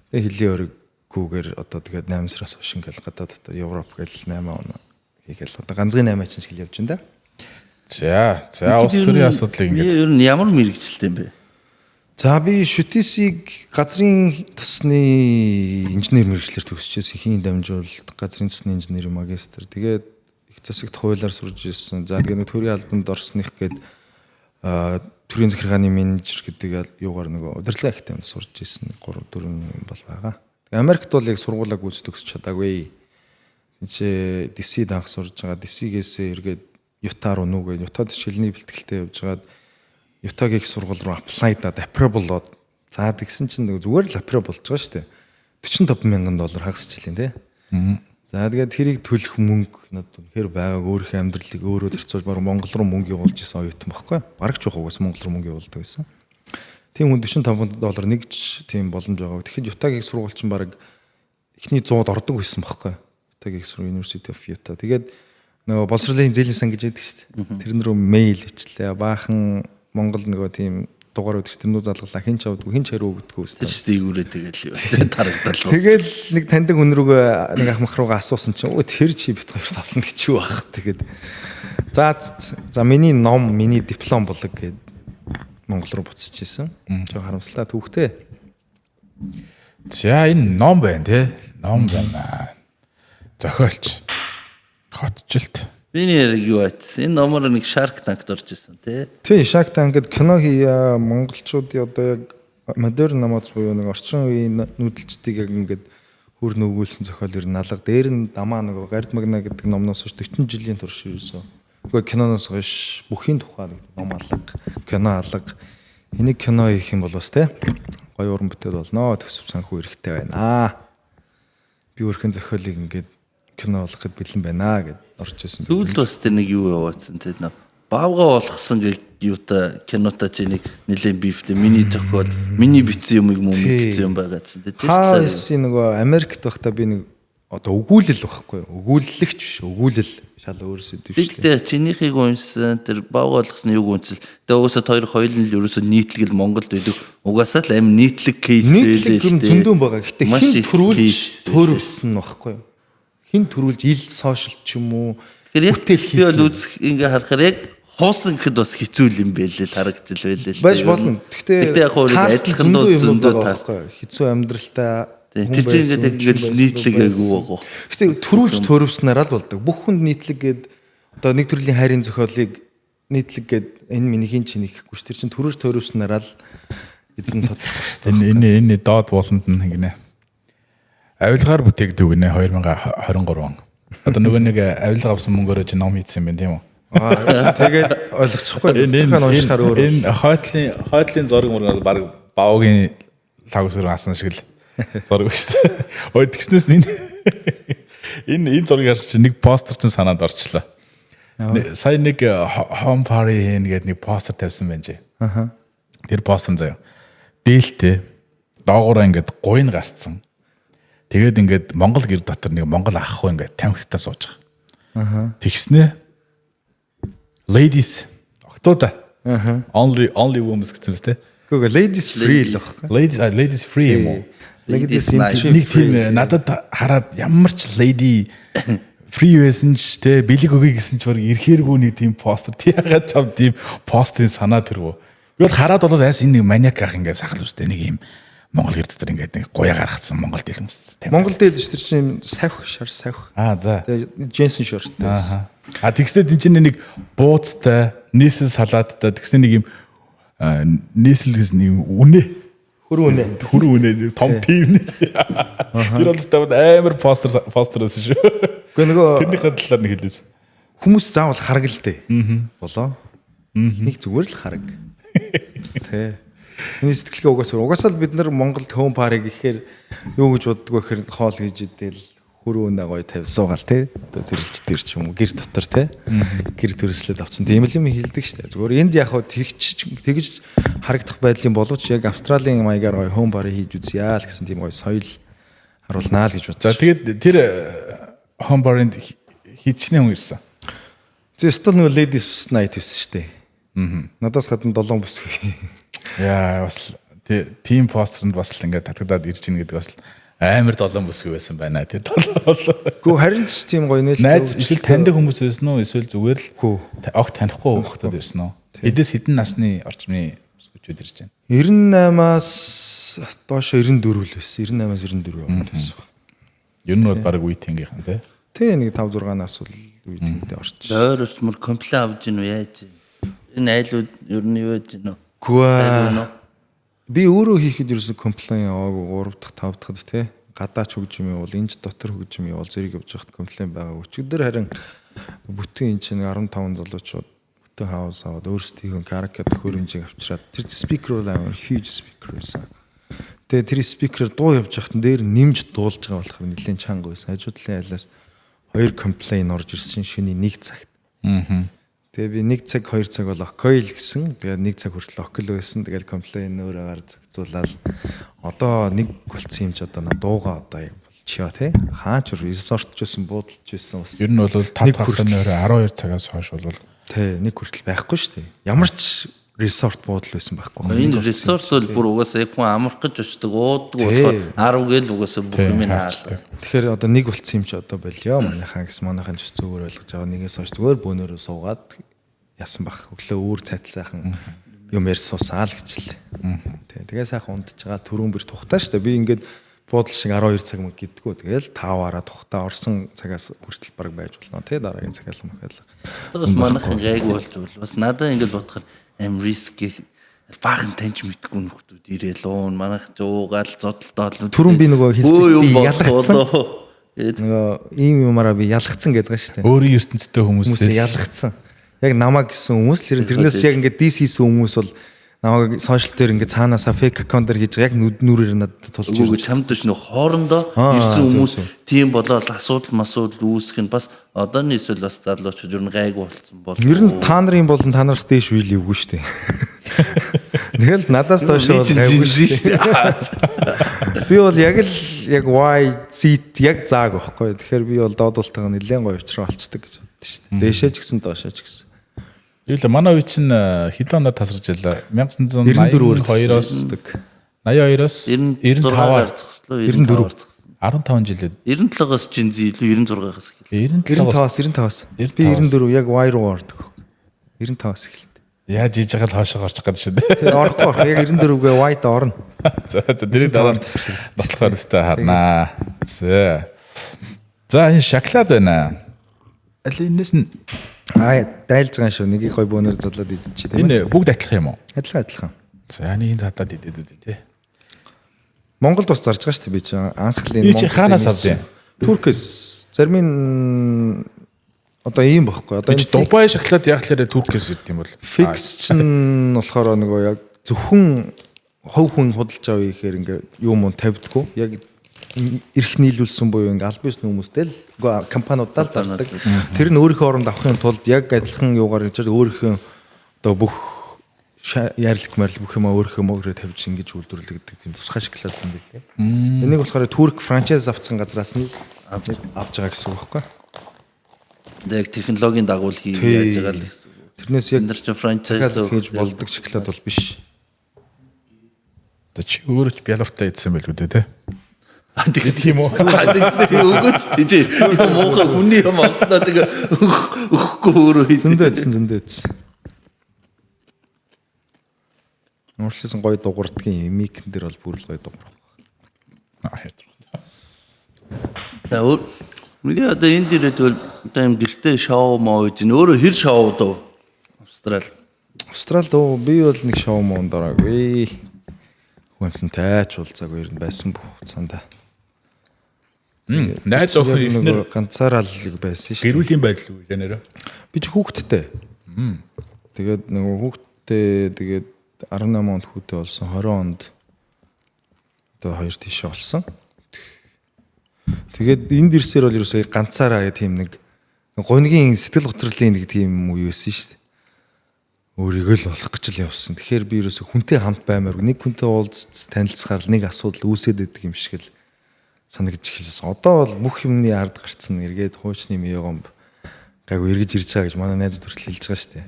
тэгээд хилийн орхиггүйгээр одоо тэгээд 8 сараас хойш ингээл гадаад одоо Европ гээл 8 он хийгээл одоо ганцхан 8 ачин шиг явж байна да. За улс төрийн асуудлыг ингээд ер нь ямар мэрэгчлээ юм бэ? За би шүтээсийг газрын тосны инженер мэргэжлэр төгсчихсэн хийн дамжуулалт газрын тосны инженерийн магистр. Тэгээд их засагт хуулиар сурж ирсэн. За тэгээд төрийн албанд орсных гээд төрийн захиргааны менежер гэдэг юугаар нөгөө удирдлага ихтэй сурж ирсэн 3-4 юм бол байгаа. Тэгээд Америкт бол яг сургуулаа гүйц төгсч чадаагүй. Эцээ DC даах сурж байгаа. DC-гээс эргээд Юта руу нүгээ Ютад шилний бэлтгэлтэй явж байгаад Ютагийн их сургууль руу applied-ад approve болоод за тэгсэн чинь зүгээр л approve болж байгаа шүү дээ. $45,000 хагасч илэн тий. За тэгээд тэрийг төлөх мөнгө надад үнэхээр байгааг өөрийнхөө амьдралыг өөрөө зарцуулж баг Монгол руу мөнгө явуулж исэн оюутан байхгүй. Бараг ч уус Монгол руу мөнгө явуулдаг байсан. Тийм хүн $45 нэгж тийм боломж байгаа. Тэгэхэд Ютагийн сургууль чинь бараг эхний 100-д ордог байсан байхгүй. Ютагийн сургууль University of Utah. Тэгээд нөгөө боловсролын зээлийн сан гэж яддаг шүү дээ. Тэрэн рүү мэйл ичлээ. Баахан Монгол нөгөө тийм дугаар өгдөг тэрнүү залгалаа хин ч авдаггүй хин ч хариу өгдөггүй үстэй. Тэр ч дээгүүрээ тэгэл тарагдал. Тэгэл нэг таньдаг хүн рүүгээ нэг ах мах руугаа асуусан чинь өө тэр чи бит хоёр тавлна гэж юу бах. Тэгээд за миний ном миний диплом болог гэд Монгол руу буцаж исэн. Жоо харамслаа түүхтэй. За энэ ном байна те. Ном байна. Зохиолч. Хотжилт. Биний яриг юу айтсан? Энэ номоор нэг Shark Tank-д орж исэн тий. Тий, Shark Tank-д кино хийя монголчуудын одоо яг модерн намаац буюу нэг орчин үеийн нүүдэлчдийг яг ингээд хөр нөгөөлсөн зохиол ер нь алга. Дээр нь дамаа нэг Гард Магна гэдэг номноос хойш 40 жилийн турш ирсэн. Гэхдээ киноноос хойш бүхийн тухай ном алга, кино алга. Энийг кино хийх юм бол бас тий гоё уран бүтээл болно. Төсөв санхүү хэрэгтэй байна. Би өөрхөн зохиолыг ингээд кино болгоход бэлэн байна гэд орж ирсэн. Сүүлд бас тэр нэг юу яваадсан тий. Баавга болгосон гэх юута кинота чи нэг нэлээд бифлээ миний зохиол миний бичсэн юмыг мөн бичсэн юм байгаадсан тий. Хаасын нөгөө Америкт байхдаа би нэг одоо өгүүлэл байхгүй өгүүлэлэгч биш өгүүлэл шал өөрөөсөө дэвш. Би тэгтээ чинийхийг уншсан тэр баавга болгосны юг үнсэл. Тэгээ угаасаа хоёр хоёулын л ерөөсөө нийтлэг Монголд байдаг. Угаасаа л амин нийтлэг кейс байлээ. Нийтлэг зөндөн байгаа. Гэтэ хин төрүүлж төрөвсөн байхгүй. Хин төрүүлж ил сошиал ч юм уу бүтээл би бол үзэх ингээ харахаар яг хуусан гэхэд бас хэцүү юм байлээ тарагдчихл байлээ. Байж болно. Гэхдээ яг хоо адилхан зөндөө таарахгүй. Хэцүү амьдралтай тэр чинь ингээ нийтлэг айгуу байгаа. Гэхдээ төрүүлж төрөвснээр л болдог. Бүх хүнд нийтлэг гээд одоо нэг төрлийн хайрын зохиолыг нийтлэг гээд энэ минийхин чинь ихэхгүй ш. Тэр чинь төрүүлж төрөвснээр л эзэн тодорхой. Энэ доод болонд нь гинэ. Авилгаар бүтээгдэв гинэ 2023 он. Одоо нөгөө нэг авилга авсан мөнгөөрөө чи ном хийсэн юм тийм үү? Тэгээд ойлгочихгүй. Энэ хойтлын зураг мөр баг баогийн лагсруу асан шиг л зураг шүү дээ. Ой тэгснээс энэ зургийг харж чи нэг постэр чинь санаанд орчлоо. Сая нэг home party гэдэг нэг постэр тавьсан байна чи. Тэр постэр заяа. Дээлтэй доогоороо ингээд гуйн гарцсан. Тэгээд ингээд Монгол гэр дотор нэг Монгол ах хөө ингээд тамхитаа сууж байгаа. Тэгснэ ladies октода. Only women гэсэн үстэй. Гэхдээ ladies free л баг. Ladies free юм уу? Ladies нэг тийм надад хараад ямар ч lady free байсан ч те бэлэг өгье гэсэн ч баг ирэхээргүй нэг тийм постэр тийгаад чав тийм постерын санаа тэргүү. Би бол хараад бол айс энэ нэг маниак ах ингээд сахал үстэй нэг юм Монгол гэр дотор ингээд нэг гуяа гаргацсан Монгол дийл хүмүүс. Монгол дээр ч тэр чинь савх шар савх. За. Тэгээ Jensen short. Тэгснээр энэ чинь нэг бууцтай, нийслэл салааттай тэгснээр нэг юм нийслэл гэсэн нэг үнэ. Хүрэн үнэ том пивнэ. Тэр бол тавд амар постэр байсан шүү. Гэхдээ нөгөө тэрнийхээ талаар нэг хэлээч. хүмүүс заавал хараг л дээ. Болоо. Нэг зүгээр л хараг. Тэ. Энэ сэтгэлгээ угаасаа л бид нар Монголд home party гэхээр юу гэж боддог вэ гэхээр хоол хийж идэл хөрөөнө гоё тавьсуугаал те. Одоо тэрэлж ч юм уу гэр дотор те. Гэр төрөслөд авцсан. Тийм л юм хэлдэг штэ. Зүгээр энд яг хаа тэгж харагдах байдлын боловч яг Австралийн маягаар гоё home party хийж үзье л гэсэн тийм гоё соёл харуулнаа л гэж бодсон. За тэгээд тэр home party-нд хийчнээ хүн ирсэн. Зөв нэг ladies night хийсэн штэ. Надаас гадна 7 бүс. Яа бас тийм постернд бас л ингээд татагдаад ирж ийн гэдэг бас амар 7 бүсгүй байсан байна. Тэр 7 бол. Гүү харин ч тийм гоё нээлттэй. Найз эсвэл таньдаг хүмүүс байсан уу? Эсвэл зүгээр л огт танихгүй хүмүүстэй байсан уу? Эдээс хэдэн насны орчмын бүсгүйчүүд ирж байна? 98-аас доош 94 л байсан. 98-аас 94 яваад байсан. Ер нь бол баг үеийнхийнхэн тий. Тэ нэг 5 6 нас бол үеийнхтэй орчих. Ойр өсмөр комплект авч ийн үү яаж? Энэ айлууд ер нь юу яаж гинөө? Гүа. Би өөрөө хийхэд ерөөсө комплейн аваагүй 3 дахь 5 дахьд те гадаач хөгжим юм бол энэч дотор хөгжим юм бол зэрэг явж байхад комплейн байгаа. Өчигдөр харин бүтэн энэ чинь 15 залуучууд бүтэн хаус аваад өөрсдийнхөө каракад хөрөмжийг авчираад тэр спикер бол амар huge speaker байсан. Тэгээ тэр спикерээр дуу явж байхад дээр нэмж дуулж байгаа болохоор нэлээд чанга байсан. Хажуудлын айлаас 2 комплейн орж ирсэн шөнийн 1 цагт. Тэгээ би 1 цаг 2 цаг бол окей л гэсэн. Тэгээ 1 цаг хүртэл окей л байсан. Тэгээд комплейн өөрөөр зохицуулаад одоо нэг болцсон юм ч одоо дууга одоо яг болчихё те. Хаач resort ч байсан буудалж байсан бас. Ер нь бол 5 цагийн орой 12 цагаас хойш бол тий нэг хүртэл байхгүй шүү дээ. Ямар ч resort буудал байсан байхгүй. Энэ resort бол бүр угаасаа яг хүн амарх гэж очдог ууддаг болохоор 10 гээл угаасаа бүр юм хаалт. Тэгэхээр одоо нэг болцсон юм чи одоо болио манайхаа гэсэн манайхан ч зүгээр ойлгож байгаа. Нэгээс хойш зүгээр бөөнөрөө суугаад ясан бах. Өглөө өөр цайтал сайхан юм яар суусаа л гэж л. Тэгээ сайхан унтж байгаа түрүүн бэр тухтаа штэ. Би ингээд буудал шиг 12 цаг мөг гэдгүү. Тэгээл 5-аараа тухтаа орсон цагаас хүртэл баг байж болно тий дараагийн цагаал мөхөл. Бас манайхан гайг болж бол бас надад ингээд бодохоор am risky баахан таньж мэдгүй нөхдүүд ирээл уун манайх зуугаал зодолтоол түрүүн би нөгөө хэлсэн би ялгцсан. Тэгээд нөгөө ийм юмараа би ялгцсан гэдэг штэ. өөрийн ертөнцтэй хүмүүсээ ялгцсан. Яг намаа гэсэн хүмүүс л тэрнээс яг ингээд дис хийсэн хүмүүс бол намайг сошиал дээр ингээд цаанаасаа фейк аккаунтаар хийж яг нүрээр надад тулж үгүй чамд ч нөх хоорондоо ирсэн хүмүүс тийм болоод асуудал үүсэх нь бас одооний эсвэл бас залуучууд ер нь гайг болцсон бол. ер нь та нарын болон та нараас дээш үйл явгүй штэ. Тэгэл надаас доош бол гайгүй штэ. Би бол яг Y Z яг зааг байхгүй. Тэгэхээр би бол доодлолтойгоо нэлээд гоё уучраа олцдог гэж боддоо штэ. Дээшээ ч гэсэн доошоо ч гэсэн. Юу л манай үе чинь хэдэн оноор тасарч байлаа? 1982-оос 82-оос 95-аар 94 15 жилээд 97-аас Gen-Z илүү 96-аас эхэллээ. 95-аас би 94 яг Y руу ордог. 95-аас эхэлдэг. яаж хийж байгаа л хоошоо орчих гээд шүү дээ. Тэгээ орохгүй яг 94-гээ Y-д орно. За тэрийг дараа нь батлахаар өстэй харнаа. За энэ шоколад байна. Аль энэс нь Дайлж байгаа шүү. Нэгийг гой бөөнөр задлаад идчих тийм энэ ээ. бүгд адилхан юм уу? Адилхан. За нэг задаад идээд үзье тий. Монголд бас зарж байгаа шүү дээ би чинь анхлын Монголд. Чи хаанаас авдیں۔ Туркээс. Зарим нь одоо ийм бохгүй. Одоо энэ Дубай шоколад яг л Туркээс ирд юм бол. Fix чинь болохоор нөгөө яг зөвхөн хов хүн худалж авъя гэхээр ингээ юм тавьдггүй. Яг эрх нийлүүлсэн буюу ингээ аль бишний хүмүүстэй л компаниудаар зардаг. Тэр нь өөрийнхөө оронд авахын тулд яг адилхан юугаар хийж өөрийнхөө одоо бүх яарлаг марл бүх юм өөрийнхөө мөгрөө тавьж ингэж үйлдвэрлэгддэг тийм тусгай шоколад юм билээ. Энийг болохоор турк франчайз авсан газраас нь авч байгаа гэсэн үг байхгүй. Яг технологийн дагуу л хийж яаж байгаа л гэсэн. Тэрнээс яг энэ чинь франчайз хийж болдог шоколад бол биш. Тэ чи өөрөө ч бялавтаа идсэн байлгүй дээ тий. Тийм үү? Өгөөч тийж муухай хүний юм авснаа тэгээ өгөхгүй өөрөө хийсэн. Зөндөө. Уршлсан гоё дуурдгийн микэн дээр бол бүр л гоё дуурах. За миний одоо энэ дээрээ тэгвэл одоо юм гэртээ шоу моо гэж өөрөө хэр шоу дөө Австрал. Австрал дөө би бол нэг шоу муунд ороогүй. Хүнтэй ч уулзаагүй ер нь байсан бүх хугацаанд. Найз охин ихнэр ганцаараа л байсан шүү. гэрүүлийн байдал үү нэрэ? Би ч хүүхэдтэй. Тэгээд нөгөө хүүхэдтэй тэгээд 18 онд хүүтэй болсон 20 онд одоо хоёр тийш болсон. Тэгээд энд ирсээр бол ерөөсөө ганцаараа тийм нэг гонгийн сэтгэл готрлын нэг тийм үе байсан шүү дээ. Өөрийгөө л олох гэж л явсан. Тэгэхээр би ерөөсөө хүнтэй хамт баймаар нэг хүнтэй уулзц танилцахаар нэг асуудал үүсээд байдаг юм шиг л санагдаж эхэлсэн. Одоо бол бүх юмны ард гарцсан эргээд хуучны мёгомб гайгүй эргэж ирж байгаа гэж манай найз төрөл хэлж байгаа шүү дээ.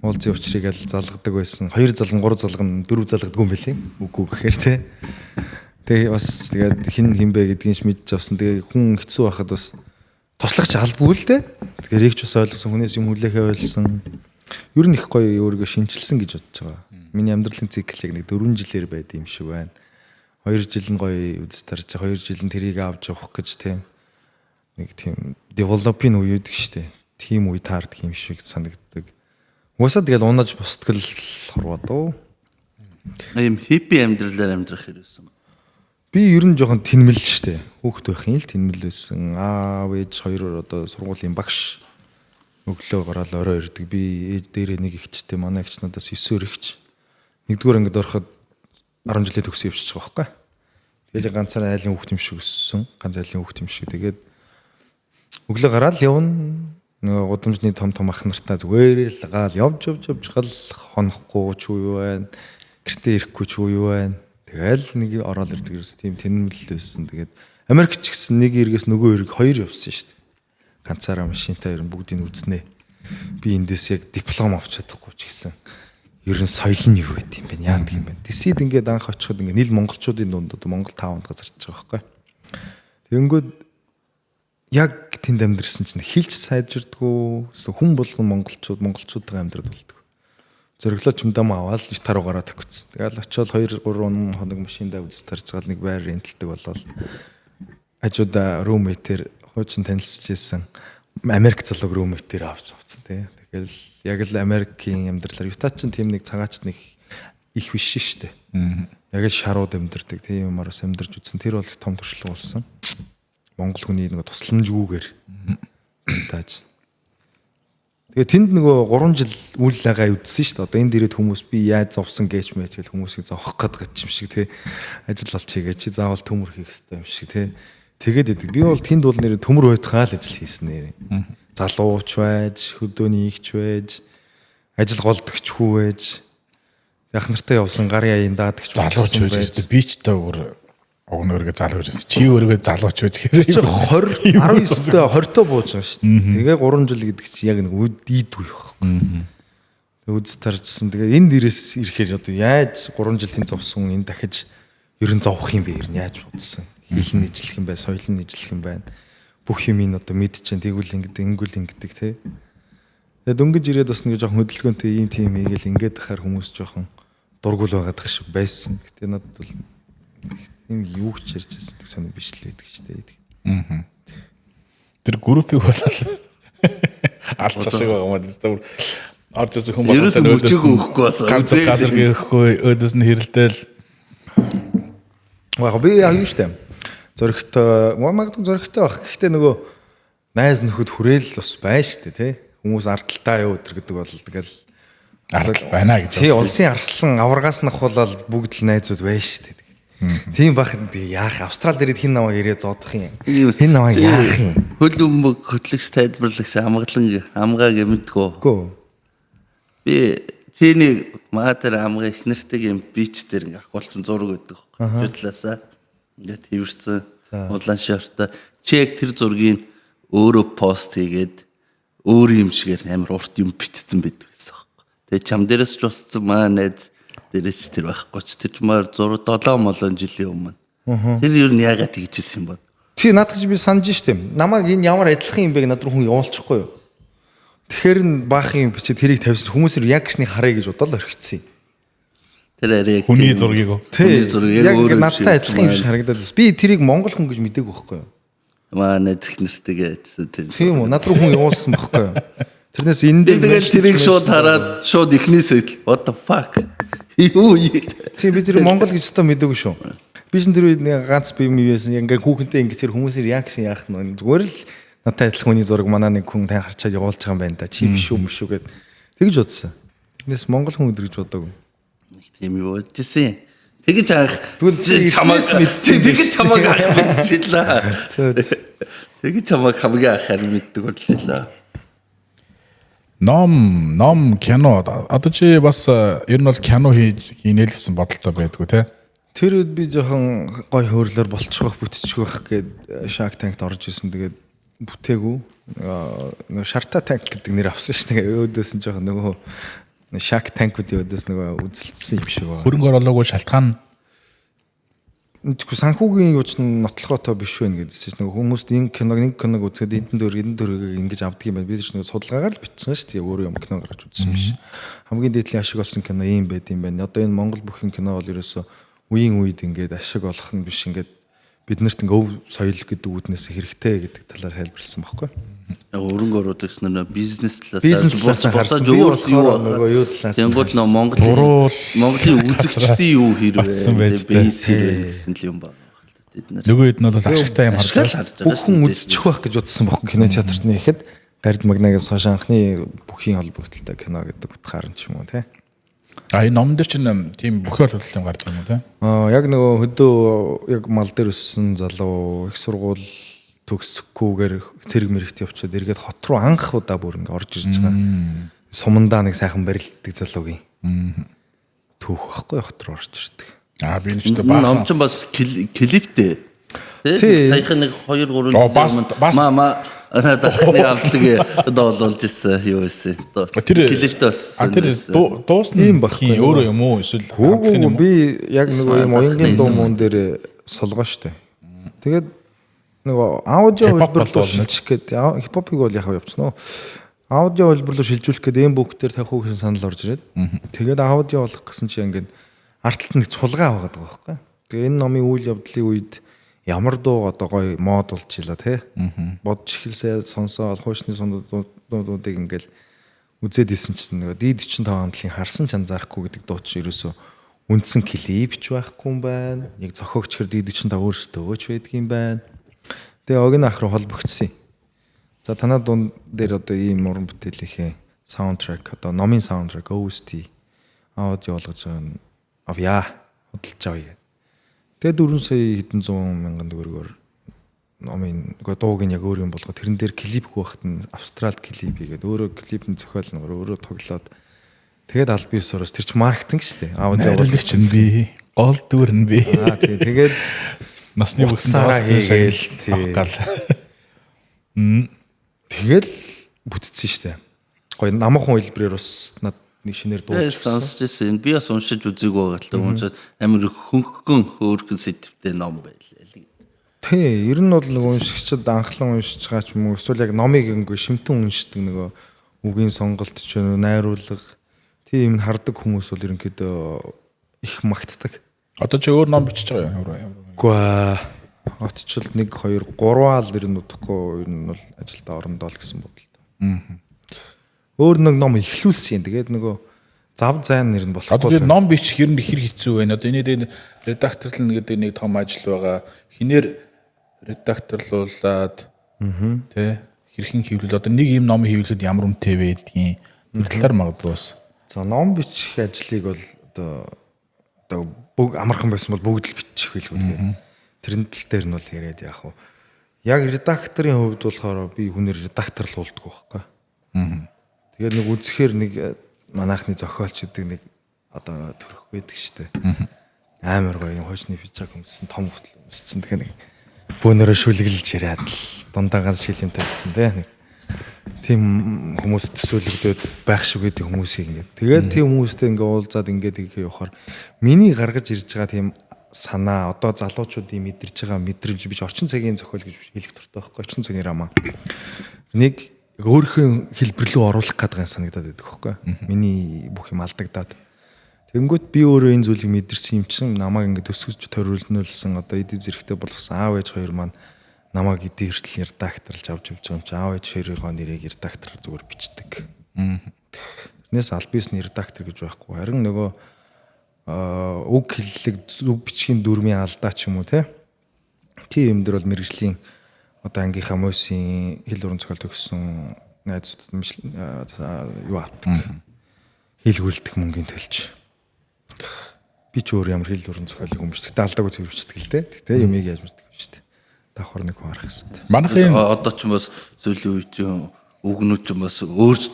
Уулзын учрыг аль залгадаг байсан. 2 залган 3 залган 4 залгадгүй юм бэлээ. Үгүй гэхээр те. Тэгээ бас тэгээд хинбэ гэдгийг ч мэдж авсан. Тэгээ хүн хэцүү байхад бас туслагч албгүй л те. Тэгэхээр их ч бас ойлгосон хүнээс юм хүлээхээ байлсан. Ер нь их гоё өөрийгөө шинчилсэн гэж бодож байгаа. Миний амьдралын циклийг нэг 4 жилээр байд юм шиг байна. 2 жил нь гоё үдэс тарж 2 жил нь тэрийг авч явах гэж тийм нэг тийм develop-ийн үе үүдэг штэ. Тийм үе таардаг юм шиг санагддаг. Уусаа тэгэл унаж бусдгал хорвоод оо. Ийм хиппи амьдралаар амьдрах хэрэгсэн. Би ер нь жоохон тэнмэл штэ. Хүүхэд байхын л тэнмэл байсан. Аав ээж хоёр одоо сургуулийн багш өглөө гараад орой ирдэг. Би ээж дээрээ нэг ихчтэй манай ихч надаас 9 ихч. Нэгдүгээр ангид ороход 10 жилээ төгсөн явчихж байгаа байхгүй. Тэгээд ганцаараа айлын хүүхд юм шиг өссөн. Ганц айлын хүүхд юм шиг. Тэгээд өглөө гараад явна. Нөгөө гудамжны том ах нартаа зүгээр л гаал явж гал хонохгүй ч юу байна. Гэртээ ирэхгүй ч юу байна. Тэгэл нэг ороод ирдэг ерөөс тийм тэнмэл байсан. Тэгээд Америк ч гэсэн нэг эргээс нөгөө эрг хоёр явсан шүү дээ. Ганцаараа машинтаа ер нь бүгдийг үзнэ. Би эндээс яг диплом авч чадахгүй ч гэсэн ер нь соёл нь юу байт юм бэ? Яадаг юм бэ? Тэсэд ингээд анх очиход ингээд нийл монголчуудын дунд одоо Монгол 5-нд газарч байгаа байхгүй. Тэгэнгүүт яг тэнд амьдэрсэн чинь хилж сайжирдгүү хүн болгон монголчуудтай амьдрал болдог. Зөрөглөө чимдэм аваад иш таруу гараад тавьчихсан. Тэгэл очиод 2-3 хоног машиндаа үзэж тарж гал нэг байр рентэлдэг болол хажуудаа руммейтээр хуучин танилцчихсан Америк залууг руммейтээр авч авцсан тий. Тэгэл яг л Америкийн амьдралаар Юта ч тийм нэг цагаач нэг их биш шүү дээ. Яг л шарууд амьдэрдэг тийм юмар бас амьдэрж үзсэн. Тэр бол том туршлага болсон. Монгол хүний нэг тусламжгүйгээр тааж. Тэгээ тэнд нөгөө 3 жил үйл лагаа үдсэн шүү дээ. Одоо энд ирээд хүмүүс би яаж зовсон гэж мэж гэл хүмүүсийг зовох гэдэг юм шиг тий. Ажил болж хийгээ чи заавал төмөр хийх хэрэгтэй юм шиг тий. Тэгээд идэг. Би бол тэнд бол нэр төмөр байтгаал ажил хийсэн нэр. Залууч байж, хөдөөний ихч байж, ажил голдогч хүү байж, ях нартай явсан гарын аян даадагч залууч байж шүү дээ. Би ч таа өгнөргө залууч. Чи өөргөө залууч байж гэсэн чи 20 19-тэй 20-той бууж байгаа шүү дээ. Тэгээ 3 жил гэдэг чи яг нэг ийдгүй байхгүй. Тэгээ үз таржсан. Тэгээ энд дээрээс ирэхээр одоо яаж 3 жилийн зовсон энэ дахиж ер нь зовох юм бэ? Ер нь яаж бодсон? Хил нь ижлэх юм бай, соёл нь ижлэх юм байна. Бүх юм ин одоо мэдчихээн тэгвэл ингэдэг тий. Тэгээд дөнгөж ирээд бас нэг жоохон хөдөлгөөнтэй ийм тийм хийгээл ингээд ахаар хүмүүс жоохон дургуул байгаад ах шиг байсан. Гэтэ надад бол ийм юу ч ярьж байсан гэх сонир биш л байдаг ч тий. Тэр группийг болол алцах шиг байгаа юм даа. Орж ирсэн хүмүүс ерөөсөө мөчөөгөө өгөхгүй болсон. Ганц газар гëхгүй өөдөөс нь хэрэлдээл. Би яа юу штэ. Зөрөгтэй, магадгүй зөрөгтэй байх. Гэхдээ нөгөө найз нөхөд хүрээл бас байна штэ тий. Хүмүүс ардталтаа юу өдр гэдэг бол тэгэл ардтал байна гэж. Тий, улсын арслан аваргаас нахуулаад бүгд л найзууд байна штэ. Тийм бахад яах Австрал дээрээ хин намайг ирээ зоодох юм. Хин намайг яах юм? Хөлбөмбөг хөтлөгч тайлбарлагч хамгааг мэдгүй. Үгүй. Би чиний маатер хамгаа их нэртэйг юм бич дээр авахулсан зураг өгдөг. Хөтлөөсөө ингээд хөвөрцөн улаан шортой. Чи яг тэр зургийг өөрөө пост хийгээд өөр юм шигээр амар урт юм бичсэн байдаг гэсэн юм. Тэгээ чам дээрээс ч устсан маа найз дээрээс тэр байхгүй ч тэр чамаар 7 жилийн өмнө. Тэр юу нь яагаад тэгжсэн юм бэ? Чи надад ч би санаж штэ. Намайг энэ ямар адилхан юм бэ надад хүн явуулчихгүй юу? Тэгэхээр н баах юм бичиж тэрийг тавьсан хүмүүсээр яг гişний харъя гэж бодоод орхицсан юм. Тэр арай яг Хүний зургийг үү? Хүний зураг яг яг өөрөө надтай адилхан юм шиг харагдаад байна. Би тэрийг монгол хүн гэж мэдээгүй байхгүй юу? Манай зөвхнэртэйгээ ажилласан тэр. Тийм үү? Над руу хүн явуулсан байхгүй юу? Тэрнээс энэ дээр тэгэл тэрийг шууд хараад шууд ихнээсээ what the fuck юу юм. тийм би тэр монгол гэж та мэдээгүй шүү. Би ч тэр үед нэг ганц би юм байсан. Ингээ хүүхэнтэй ингээ тэр хүмүүсийн реакшн яах нь зүгээр л надтай адилхан хүний зураг манай нэг хүн тай харчаад явуулж байгаа юм байна да. Чи биш үү мөшүү гэд тэгж бодсон. Тэрнээс монгол хүн өдөр гэж бодоагүй. Тийм юу бодчихсэн. Тэгэж анх Тэгвэл чамаг тэгэж чамаг мэдчихлээ. Тэгэж чамаг хамгийн анхаар мэддэг болчихлоо. Ном кино одоо чи бас ер нь бол кино хийнэ л гэсэн бодолтой байдгүй те. Тэр үед би жоохон гой хөөрлөөр болчих бүтчих байх гээд Shark Tank-т орж исэн. Тэгээд бүтээгүй. Нөгөө Shark Tank гэдэг нэр авсан шүү дээ. Өөдөөс нь жоохон нөгөө Shark Tank-уудын өөдөөс нөгөө үзэлцсэн юм шиг байна. Хөрөнгө оруулаагүй шалтгаан Тэгэхгүй санхүүгийн юуч нь нотлохотой биш вэ гэдсэн чинь нөгөө хүмүүст нэг киног үзэхэд эдэн дөрөгийг ингэж авдаг юм байна. Би ч нэг судалгаагаар л бичсэн шүү дээ. Өөрөө юм кино гаргаж үзсэн биш. Хамгийн дээдлийн ашиг олсон кино ийм байд юм байна. Одоо энэ Монгол бүхэн кино бол ерөөсөө үеийн үед ингээд ашиг олох нь биш ингээд биднэрт ингээ өв соёл гэдэг үүднээс хэрэгтэй гэдэг талаар хэлбэрсэн байхгүй. Өрөнгө оруулах гэсэн бизнес талаас бодож өөр юу Тэнгууд нөө Монголын үзэгчдийн юу хэрвээ бейс гэсэн л юм байна. нөгөө хэд нь бол ашигтай юм харж байгаа. Бүх хүн үзчих байх гэж бодсон байхгүй кино театрт нэхэд Гард Магнагаас хойш анхны бүхийн холбогдолтой кино гэдэг утгаар нь ч юм уу те. Энэ ном дээр чинь тийм бүхэл хөдөлгөөн гарч байгаа юм уу те? Яг нөгөө хөдөө яг мал дээр өссөн залуу их сургууль төгсөхгүйгээр цэрэг мэрэгт явчихад эргээд хот руу анх удаа бүр ингээ орж ирж байгаа. Сумандаа нэг сайхан барилддаг залуугийн. Түүх байхгүй хот руу орж ирдэг. Би нэг ч баахан. Ном ч бас клиптэй. Тэ саяхан нэг 2 3 дахны автлыг доолуулж ирсэн юу байсан. Клиптэй бас. Тэр дуусна юм багхгүй өөрөө юм уу эсвэл юм би яг нөгөө юм уянгийн дуу мөн дээр солгоо штэ. Тэгээд нөгөө аудио хэлбэрлүү шилжих гээд хипхопыг бол яхав явчихсан уу. Аудио хэлбэрлүү шилжүүлэх гээд эм бүгдээр тавих гэсэн санал орж ирээд. Тэгээд аудио болох гэсэн чинь ингээд артталт нэг цулгаа байгаа байхгүй. Тэгээ энэ номын үйл явдлын үед ямар дуу одоо гоё мод болж илаа те. Бодж ихэлсээ сонсоод хуучны сундуудыг ингээл үзээд исэн чинь нөгөө дид 45 хамтлын харсан ч анзаарахгүй гэдэг дуу чи ерөөсөө үндсэн клип ч байхгүй юм байна. Яг зохиогч хэр дид 45 өөрсдөө өөч байдаг юм байна. Тэгээ огн ах руу холбогдсон. За танаа дунд дээр одоо ийм уран бүтээлийнхээ саундтрек одоо номын саундтрек OST аудио болгож байгаа нь авъя хөдөлж авъя. Тэгээ 4 сая хэдэн 100 мянган төгрөгөөр номын нөгөө дууг нь яг өөр юм болгоод тэрэн дээр клип хөвөхт нь австралид клип хийгээд өөрөө клипний зохиол нь өөрөө тоглоод тэгээд аль биесоороос тэр чинь маркетинг шүү дээ. Аудио болгогч нь би, гол дүр нь би. Тэгээд насны бүсээр хийгээл авгал. Тэгэл бүтцсэн шүү дээ. Гоё намхан хэлбэрээр бас над нэг шинээр дуулчихсан. Сонсч ирсэн. Би бас уншиж үзег байгаа л да. Уншаад амар хөнгөн хөөрхөн сэдвтэй ном байлаа. Тий, ер нь бол нэг уншигчид анхлан уншиж байгаа ч юм уу эсвэл яг номыг ингээ шимтэн уншдаг нөгөө үгийн сонголт ч найруулга тийм юм хардаг хүмүүс бол ерөнхийдөө их магтдаг. Одоо чи өөр ном бичиж байгаа юм. Үгүй Отчлд 1 2 3-аа л ер нь удахгүй ер нь бол ажилдаа орондоо л гэсэн бодолтой. Өөр нэг ном ихлүүлсэн. Тэгээд нөгөө зав зайн нэр нь болохгүй. Одоо тэр ном бичих ер нь хэр хэцүү байна. Одоо энэ редакторлно гэдэг нэг том ажил байгаа. Хинээр редакторлуулад тэ хэрхэн хэвлэл одоо нэг юм ном хэвлэхэд ямар үнэтэй байдгийг тэр талаар магадгүй бас. За ном бичих ажлыг бол одоо амархан байсан бол бүгд л бичих байлгүй. Тэрэн тал дээр нь бол яриад яах вэ? Яг редакторын хувьд болохоор би хүнээр редакторлуулдаг байхгүй. Тэгээд нэг үзэхээр нэг манайхны зохиолч гэдэг нэг одоо төрөх байдаг штэ. Амар гоё хуучны пижак өмссөн том хөтөл өмссөн тэгэхээр нэг бөөнөрөө шүлгэлж яриад л дундаагаар шилэм тавьсан те. Тийм хүмүүс төсөөлөгдөд байх шиг гэдэг хүмүүсийг ингээд. Тэгээд тийм хүмүүстэй ингээд уулзаад ингээд ихе явахаар миний гаргаж ирж байгаа тийм санаа одоо залуучуудын мэдэрч байгаа мэдрэмж биш орчин цагийн зохиол гэж хэлэх дуртай байхгүй орчин цагийн рамаа нэг өөрийнхөө хэлбэр рүү оруулах гэдэг санагдаад байдаг байхгүй миний бүх юм алдагдаад Тэнгүүт би өөрөө энэ зүйлийг мэдэрсэн юм чинь намайг ингээд өсгөж төрүүлнүүлсэн одоо эдийн зэрэгтэй болгосон аав ээж хоёр маань намайг эдийн эртэл редакторлж авч явж байгаа юм чи аав ээж хоёрын нэрийг редактор зүгээр бичдэг. Тэрнээс аль биесний редактор гэж байхгүй. Харин нөгөө үг хэллэг үг бичгийн дүрмийн алдаа ч юм уу тийм юм дээр бол мэрэгжлийн одоо ангийнхаа мөсийн хэл уран зохиол төгссөн найзууд юу авдаг. Хэл хөлдөх мөнгөний төлж. Би ч өөр ямар хэл уран зохиолыг өмчдөг. Даалдаагүй зөвчдөг л дээ. Тэгтээ юмыг яаж мэддэг юм шүү дээ. Давхар нэг харах хэрэгтэй. Манайхын одоо ч бас сүүлийн үе чинь үгнүүд ч бас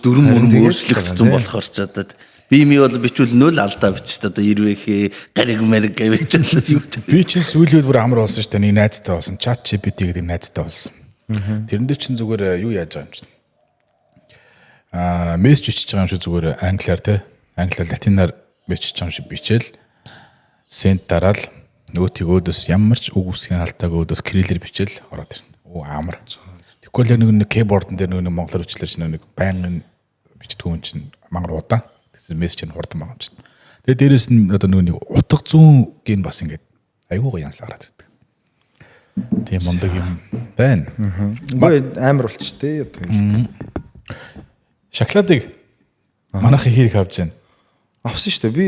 дүрм өөрчлөгдсөн болохоор ч одоо би ми бол бичвэл 0 алдаа бичсэн одоо ирвэхээ гариг мэрэг гэвэж юу ч би ч сүүлийн үед бүр амар болсон шүү дээ. Нэг найзтай болсон. Chat GPT гэдэг найзтай болсон. Тэрэндээ чинь зүгээр юу яаж байгаа юм чинь. Мессеж бичиж байгаа юм шиг зүгээр англиар англиар латинаар бичиж байгаа юм шиг бичээл сент дараал нөгөөтийг өөдөөс ямар ч үг үсгийн алдаагүй өөдөөс кириллээр бичээл ороод ирнэ. Амар. Тэгвэл нэг кейбордн дээр нэг монголоор бичлэр чинь нэг байнгын бичдэг хүн чинь мангар удаан. Тэгсэн мессеж нь хурдан байгаа юм чинь. Тэгээ дээрэс нь одоо нэг утга зүүн бас ингээд айгүй гоё янзлаа гараад ирдэг. Тийм мундаг юм байна. Үгүй амар болчих тээ одоо. Шоколадыг манайхын хэрэг авч байна. Авсан шүү дээ. Би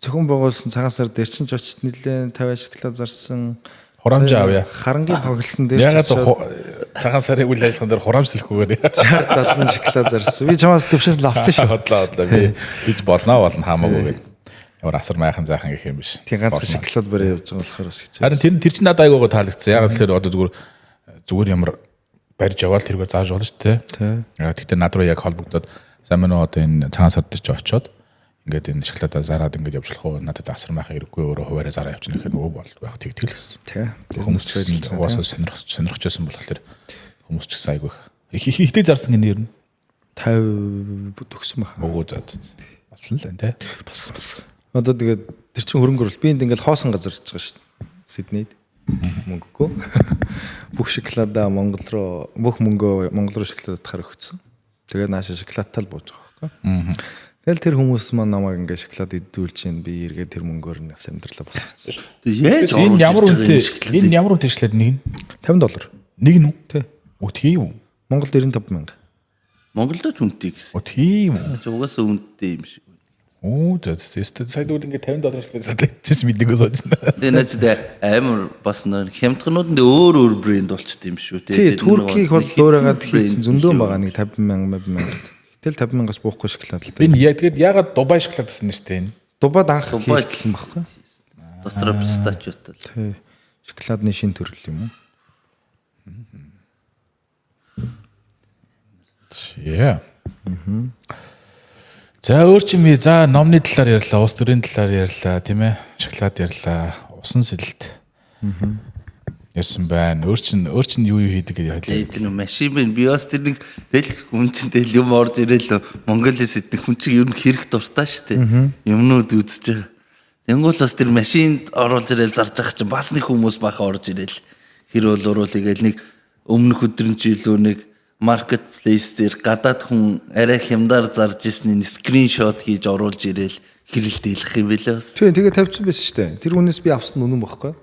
зөвхөн байгуулсан цагаан сар дээр чинь ч очиж нэлээд 50 шоколад зарсан. Хурамж авъя. Харангийн тоглолтын дээр ягаад цагаан сарын үйл ажиллагаан дээр хурамжлахгүйгээр 60 70 шоколад зарсан. Би чамаас зөвшөөрөл авсан шүү. Бодлоо би хийж болно хамаагүй гэдэг. Ямар асар майхан зайхан гэх юм биш. Тийм ганц шоколад барай явж байгаа болохоор бас хэцүү. Харин тэр чинь надад айгуугаа таалагдсан. Ягаад гэхээр одоо зүгээр ямар барьж аваад тэргээр зааж болно шүү дээ. Тэгтээ над руу яг холбогдоод сайн мөн одоо энэ цагаан сард ч очоод ингээд энэ шоколадаа зараад ингээд явуулах уу надад асар майхан хэрэггүй өөрөө хуваараа зараа явуулчих нөхөр нөгөө бол байх тэгтгэл гэсэн. Тийм. Хүмүүс ч гэсэн угаасаа сонирхчихсан болохоор хүмүүс ч гэсэн айгүй их зарсан энэ нэр нь 50 төгсөн баха. Өгөө зад. Болсон л энэ тий. Одоо тэгээд тэр чин хөрөнгө оруулалт би энд ингээл хоосон газар хийж байгаа шүү дээ. Сиднейд. Мөнгөгүй. Бүх шоколадаа Монгол руу бүх мөнгөө Монгол руу шоколад татахаар өгсөн. Тэгээд нааша шоколадтай л бууж байгаа байхгүй. Тэгэл тэр хүмүүс маань намайг ингээ шоколад идүүлж чинь би эргээд тэр мөнгөөр нь амьдралаа босгосон. Яаж энэ ямар үнэтэй шоколад нэг нь $50. нэг нь үү? Тий. Оо тийм үү. Монголд 95,000. Монголд ч үнэтэй гэсэн. Оо тийм үү. Угаасаа үнэтэй юм шиг. Оо зөв сая дүүл ингээ $50 шоколад задаа чиж мэдээгүй сууж байна. Тэгээ нэцдэ амар бас нөр хямдхнууд нь өөр брэнд болчт юм шүү тий. Туркийг бол дуурайгаад хийсэн зөндөө байгаа нэг 50,000. Тэгэл 50,000-аас буухгүй шоколад л дээ. Энэ яг тэгээд ягаад Дубай шоколад гэсэн нэртэй энэ? Дубайд анх хийсэн байхгүй. Дотор пистачиотой. Тий. Шоколадны шин төрөл юм уу? Яа. За өөр чим за номны талаар ярьлаа, ус төрийн талаар ярьлаа, тийм ээ. Шоколад ярьлаа, усан сэлэлт. Ярьсан байна. Өөр чин юу хийдэг гэж хэлээ. Тэр машин би бас тэр нэг тэл хүн чинь тэл юм орж ирэл Монголээс идэх хүн чинь ер нь хэрэг дуртай шүү дээ. Юмнууд үзэж байгаа. Тэнгуул бас тэр машинд оруулж ирэл зарж байгаа чинь бас нэг хүмүүс баха орж ирэл хэр бол уруулъя нэг өмнөх өдрийн жилөө нэг маркет плейс дээр гадаад хүн арай хямдаар зарж ирсний скриншот хийж оруулж ирэл хэрэлт хэлэх юм байлаа бас. Тий, тэгээ тавьсан байсан шүү дээ. Тэр хүнээс би авсан үнэн багхгүй.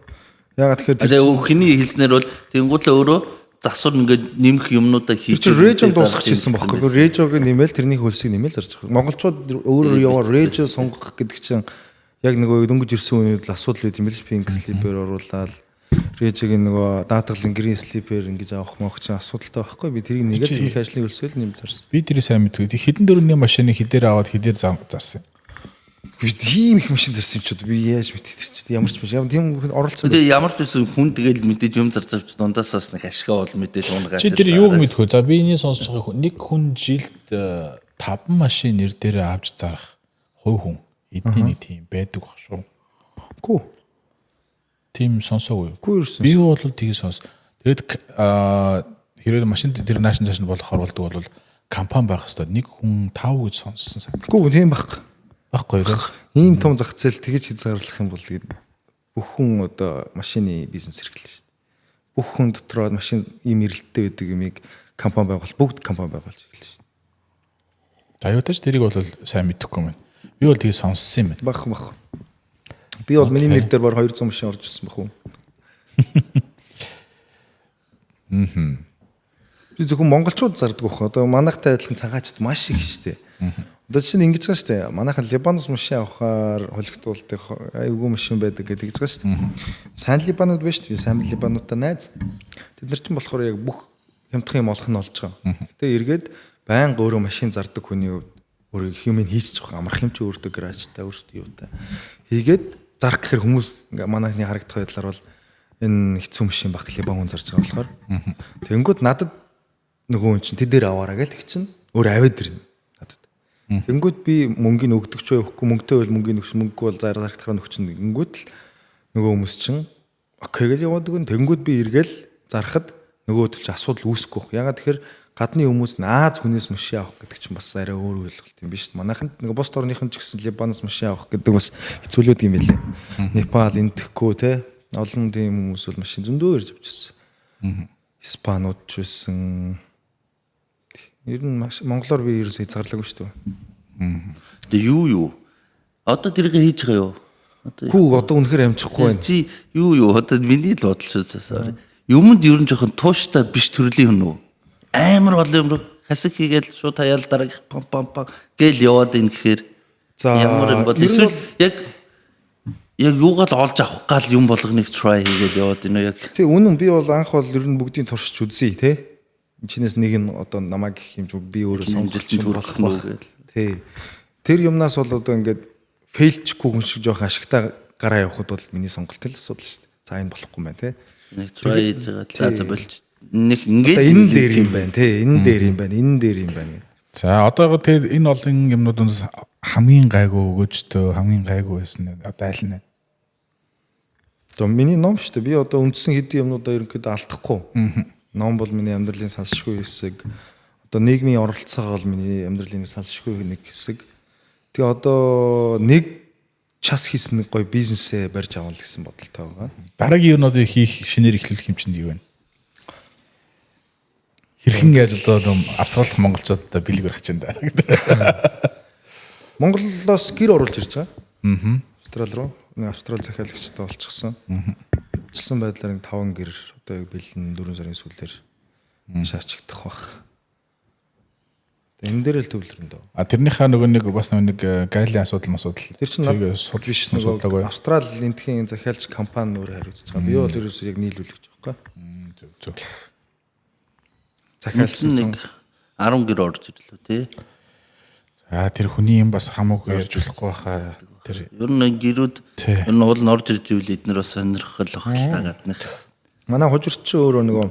Ягаад тэгэхээр тэр хиний хэлснээр бол тэнгуулаа өөрөө засвар ингээд нэмэх юмнуудаа хийж режим дуусгах гэсэн багхгүй. Режог нэмэл тэрний хөлсийг нэмэл зарж байгаа. Монголчууд өөрөө яваа режим сонгох гэдэг чинь яг нөгөө дөнгөж ирсэн үед л асуудал үйд юм биш. Pink Slipper оруулаад режиг нөгөө даатгалын Green Slipper ингэж авах мөх чинь асуудалтай байхгүй. Би тэрийг нэгээд тэрний ажлыг өлсөөл нэм зарсан. Би тэрийг сайн мэдгүй. Хэдэн дөрөвний машиныг хідээр аваад хідээр зарсан. Би тийм их машин зарсан юм чууд би яаж мэдэх тэр чинь ямар ч машин. Тийм оролцсон. Тэгээ ямар ч байсан хүн тэгэл мэдээж юм зарж авч дундаасаас нэг ашгаа бол мэдээж унгаа. Чи тэр юуг мэдхүү? За би энийг сонсож байгаа нэг хүн жилд 5 машин нэр дээрээ авч зарах хувь хүн эдний нэг тийм байдаг баг шүү. Гүү. Тийм сонсоогүй. Гүү ерсэн. Би бол тийг сонс. Тэгэд хэрвээ машин тэр наашин цааш нь болохоор болдог бол компани байх хэвээр нэг хүн 5 гэж сонссон сайн. Гүү тийм баг. Баггүй юу? Ийм том зах зээл тэгэж хязгаарлах юм бол бүх хүн одоо машины бизнес эрхэлнэ шүү дээ. Бүх хүн дотроо машин ийм эрэлттэй байдаг юмыг компани байгуул бүгд компани байгуулж эхэлнэ шүү дээ. Toyota ч тэрийг бол сайн мэдэхгүй юм. Би бол тэгээ сонссон юм байна. Бах. Би бол миний нэр дээр баг 200 машин орж ирсэн бах уу. Би зөвхөн монголчууд зардаг бах. Одоо манайхтай адилхан цагаачд маш их штэ. Одоо чинь ингэж байгаа штэ. Манайхан Либаноос машин авахаар холигдуулдаг айгүй машин байдаг гэдэг гэж байгаа штэ. Сайн Либанууд биш штэ. Би сайн Либануудтай найз. Тэд нар чинь болохоор яг бүх хямдхан юм олох нь олж байгаа. Гэтэ эргээд байнга өөрөө машин зардаг хүний хувьд өөрөө их юм хийчих жоох амарх юм чи өөртөө гаражтай өөртөө юутай. Хийгээд зарах гэхэр хүмүүс ингээ манайхны харагдах байдлаар бол энэ хэцүү машин баг Либан хүн зарж байгаа болохоор. Тэнгүүд надад нөгөө хүн чинь тэдээр аваараа гэл их чинь өөр аваад ирнэ надад. Тэнгүүд би мөнгөний өгдөг ч байхгүй мөнгөтэй байл мөнгөний өгч мөнгөгүй бол зарагдахаа нөхч нэгэнгүүд л нөгөө хүмүүс чинь окей гэл яваад гэн тэнгүүд би эргээл зарахад нөгөөд ч асуудал үүсэхгүй. Ягаад тэгэхээр гадны хүмүүс нааз хүнээс машин авах гэдэг чинь бас арай өөр ойлголт юм биш. Манайханд нөгөө бос орныхан ч гэсэн Либаноос машин авах гэдэг бас хэцүүлүүд юм билээ. Непал энтэхгүй те олон тийм хүмүүс бол машин зөндөө ирж авчихсан. Испанууд ч байсан. Ер нь монголоор би ерөөсөө хязгаарлаагүй шүү дээ. Тэгээ юу? Одоо тэрийг хийж байгаа юу? Хүү одоо үнэхээр амжихгүй байна. Чи юу? Одоо миний л бодол шүү дээ. Юмд ер нь жоохон тууштай биш төрлийн хүн үү? Амар бол юм хасаг хийгээл шууд хаяал дараах пам гээл яваад ин гэхээр ямар юм бол эсвэл яг юугаар олж авах гал юм болгоныг try хийгээл яваад ин яг. Тэг үнэн би бол анх бол ер нь бүгдийг туршиж үзье те. Чинээс нэг нь одоо намайг гэх юм шиг би өөрөө сонголт болох байх. Тий. Тэр юмнаас бол одоо ингээд фейлчгүй хүн шиг жоох ашигтай гараа явахд бол миний сонголт л асуудал шүү дээ. За энэ болохгүй юм байна те. Нэг try хийж байгаа. За болж нэг ингээд энэ дээр юм байна те. Энэ дээр юм байна. За одоо тэр энэ олон юмнуудаас хамгийн гайгүй өгөөжтэй хамгийн гайгүй байсан одоо аль нь? Одоо миний ном шүү дээ. Би одоо үндсэн хэдийн юмнуудаа ерөнхийдөө алдахгүй. Ном бол миний амьдралын салшгүй хэсэг. Одоо нийгмийн оролцоогоо бол миний амьдралын салшгүй нэг хэсэг. Тэгээ одоо нэг час хийсэн нэг гоё бизнесээ барьж авах гэсэн бодолтой байгаа. Дараагийн юмнуудыг хийх шинээр эхлүүлэх юм чинь юу вэ? Хэрхэн яаж одоо австралих монголчуудад бэлэг барих чинь да. Монголоос гэр оруулж ирж байгаа. Австрал руу. Нэг австрал захиалагчтай болчихсон. Жилсэн байдлаар 5 гэр одоо яг бэлэн 4 сарын сүүлээр шаачигдах бах. Энэ дээр л төвлөрөн дөө. А тэрнийхээ нөгөө нэг бас нэг гайлийн асуудал. Тэр чинь суд биш нөгөө Австрал энтхийн захиалч компани өөр хариуцж байгаа. Би бол ерөөсөө яг нийлүүлж байгаа байхгүй. Зөв. захиалсан 10 гэр орж ирлээ тий. За тэр хүний юм бас хамаагүй ярьж болохгүй байхаа. Тэр ер нь гэрүүд ер нь уул нь орж ирж ивэл эднэр бас сонирхол багтаагаад нэг. Манай хожирч өөрөө нөгөө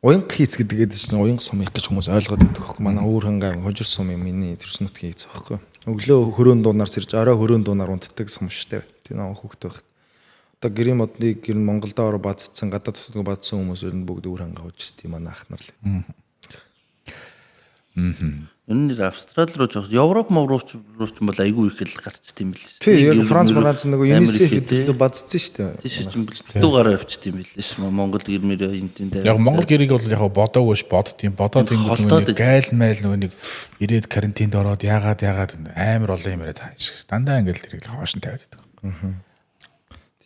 уянга хийц гэдэг чинь уянга сум их гэж хүмүүс ойлгоод байдаг хөөхгүй. Манай өөрхөн гай хожир сум юм миний төрс нутгийн хийц байхгүй. Өглөө хөрөөн дуунаар сэрж орой хөрөөн дуунаар унтдаг сум штэ. Тийм аа хүүхдээ байх. Одоо гэрийн модныг гэр нь Монголдоо ороо баацсан гадаад төсгөө баацсан хүмүүс ер нь бүгд өөр хангаа хожиж тийм манай ах нар л. Энэ Австрали руу жоох Европ руу ч бол айгүй их л гарчт юм бэл. Тий, яг Франц нөгөө UNICEF хэдүүлээ бадцсан шүү дээ. Тийш ч бэлтүү гараа явчихт юм бэл ш. Монгол гэрмээр энтэн дээр. Яг Монгол гэрийг бол яг бодоогүйш бодд юм. Бодоод ингэ гайл майл нөгөө нэг ирээд карантинд ороод яагаад амар олон юм яриад хааш. Дандаа ингэ л тэрийг хоошин тавиад байдаг.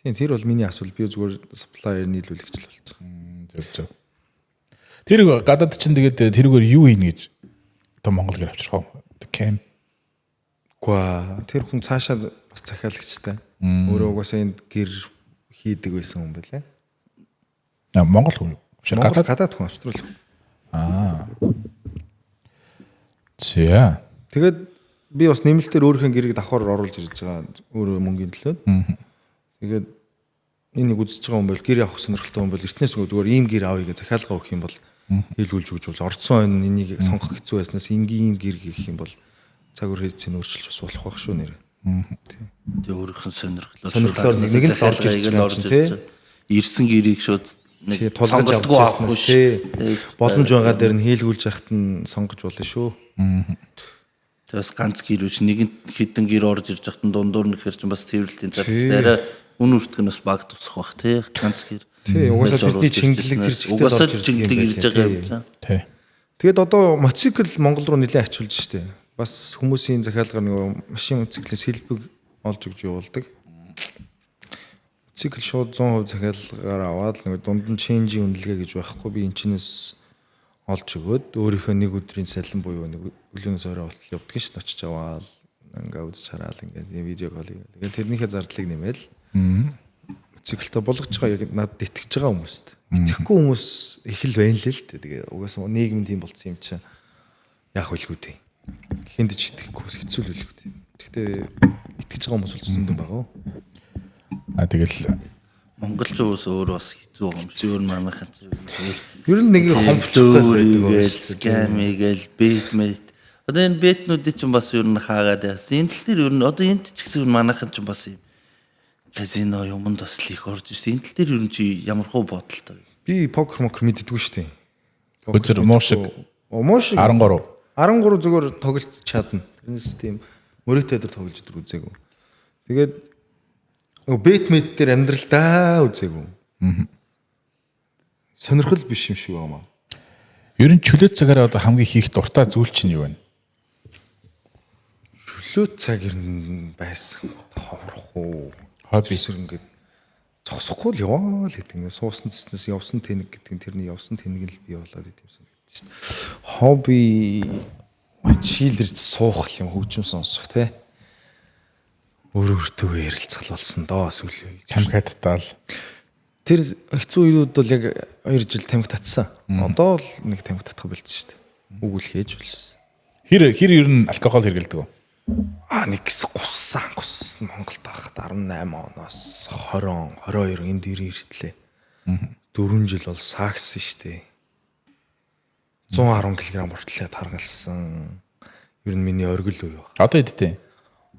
Тийм, тэр бол миний асуулт. Би зүгээр supplier нийлүүлэгч л болж байгаа. Зөв. Тэр гадаад чинь тэгээд тэрүүгээр юу хийн гэж одоо Монгол гэр авчрах уу? Кэм. Гүа тэр хүн цаашаа бас захиалагчтай. Өөрөө угаасаа энд гэр хийдэг байсан хүн байлаа. Монгол хүн. Гадаад хүн Австрали. Зя. Тэгээд би бас нэмэлтээр өөрийнхөө гэрийг давхар оруулж ирж байгаа. Өөрөө мөнгөний төлөө. Тэгээд энийг үзэж байгаа хүн бол гэр авах сонирхолтой хүн бол эртнээс зүгээр ийм гэр авъя гэж захиалга өгөх юм бол хэлүүлж өгч бол орцсон ойн энийг сонгох хэцүү байснаас энгийн гэр гэх юм бол цаг үр хийцийг өөрчилж бас болох байх шүү нэр. Тэгээ өөрийнх нь сонирхлоор нэг нь орж ирж байгаа тийм. Ирсэн гэрийг шууд нэг тулгаж авчихсан тий. Боломж байгаа дээр нь хийлгүүлж яхад нь сонгож болно шүү. Тэгээс ганц гэр үуч нэг хідэн гэр орж ирж яхад нь дундуур нэхэр чинь бас тэрвэрлтийн зарцлаараа үн үртгэнээс баг тусах бах тий. Ганц гэр. Тий, угаасаа тэдний чингэлэг тэр чигтэл угаасаа чингэлэг ирж байгаа юм цаа. Тий. Тэгэд одоо мотоцикл Монгол руу нэлээд ачуулж штэ. бас хүмүүсийн захиалгаар нөгөө машин моциклийн сэлбэг олж өгч явуулдаг. Моцикл шууд 100% захиалгаар аваад нөгөө дунд нь ченжийн үнэлгээ гэж байхгүй би энэ чинээс олж өгөөд өөрийнхөө нэг өдрийн цалин буюу нэг өглөөнөөс орой болтол явдаг ш нь очиж аваад ингээ үзэж хараал ингээ видео кол хийгээл. Тэгэл тэрнийхээ зардлыг нэмээл. Моциклтай болгож байгаа яг надад итгэж байгаа хүмүүст. Итгэхгүй хүмүүс их л байна л л тэгээ угаасаа нийгэм тийм болцсон юм чинь яах вэлгүй дээ. Хинд ч итгэхгүй бас хэцүү л вэлгүй дээ. Гэхдээ итгэж байгаа хүмүүс бол зөндөн байгаа. Тэгэл Монголчууд өөрөө бас хэцүү юм. Зөвөр манайхан тэгэл ер нь нэг хомчтой скам гээл бэтмэт. Одоо энэ бэтнүүдийн чинь бас ер нь хаагаад яасан. Энэ тал дээр ер нь одоо энд ч гэсэн манайхан чинь бас юм казино юмд бас л их орж ирсэн. Энэ тал дээр ер нь чи ямар хөө бодолтой. би покер мэддэггүй шүү дээ. Үзэр муушиг 13 зүгээр тоглож чадна. Тэрнээс тийм мөрөөтэй дээр тоглож өдөр үзээгүй. Тэгээд бэтмэд дээр амьдралдаа үзээгүй. Сонирхол биш юм шиг байна. Ер нь чөлөөт цагаараа одоо хамгийн хийх дуртай зүйл чинь юу вэ? Чөлөөт цаг ер нь байсан. Ховрох уу. Хобби ингээд зогсохгүй л яваа л гэдэг. Суусан цэснээс явсан тэнэг гэдэг нь тэрний явсан тэнэг л бий болоод идэв юм шүү дээ. Хобби чилэрч суух юм хөгжим сонсох те. Өөртөө ярилцгал болсон доо сүлээ. тамхи татаал. Тэр хэцүү үеуд бол яг 2 жил тамхи татсан. Одоо л нэг тамхи татах болсон шүү дээ. Үгэл хийж болсон. Хэр ер нь алкогол хэргэлдэг вэ? Нэг гуссан Монголд байхад 18 оноос 22 энд иртлээ. 4 жил бол сакс штэ. 110 кг бүртлээ таргалсан. Ер нь миний оргил үе баг. Одоо эдтэй.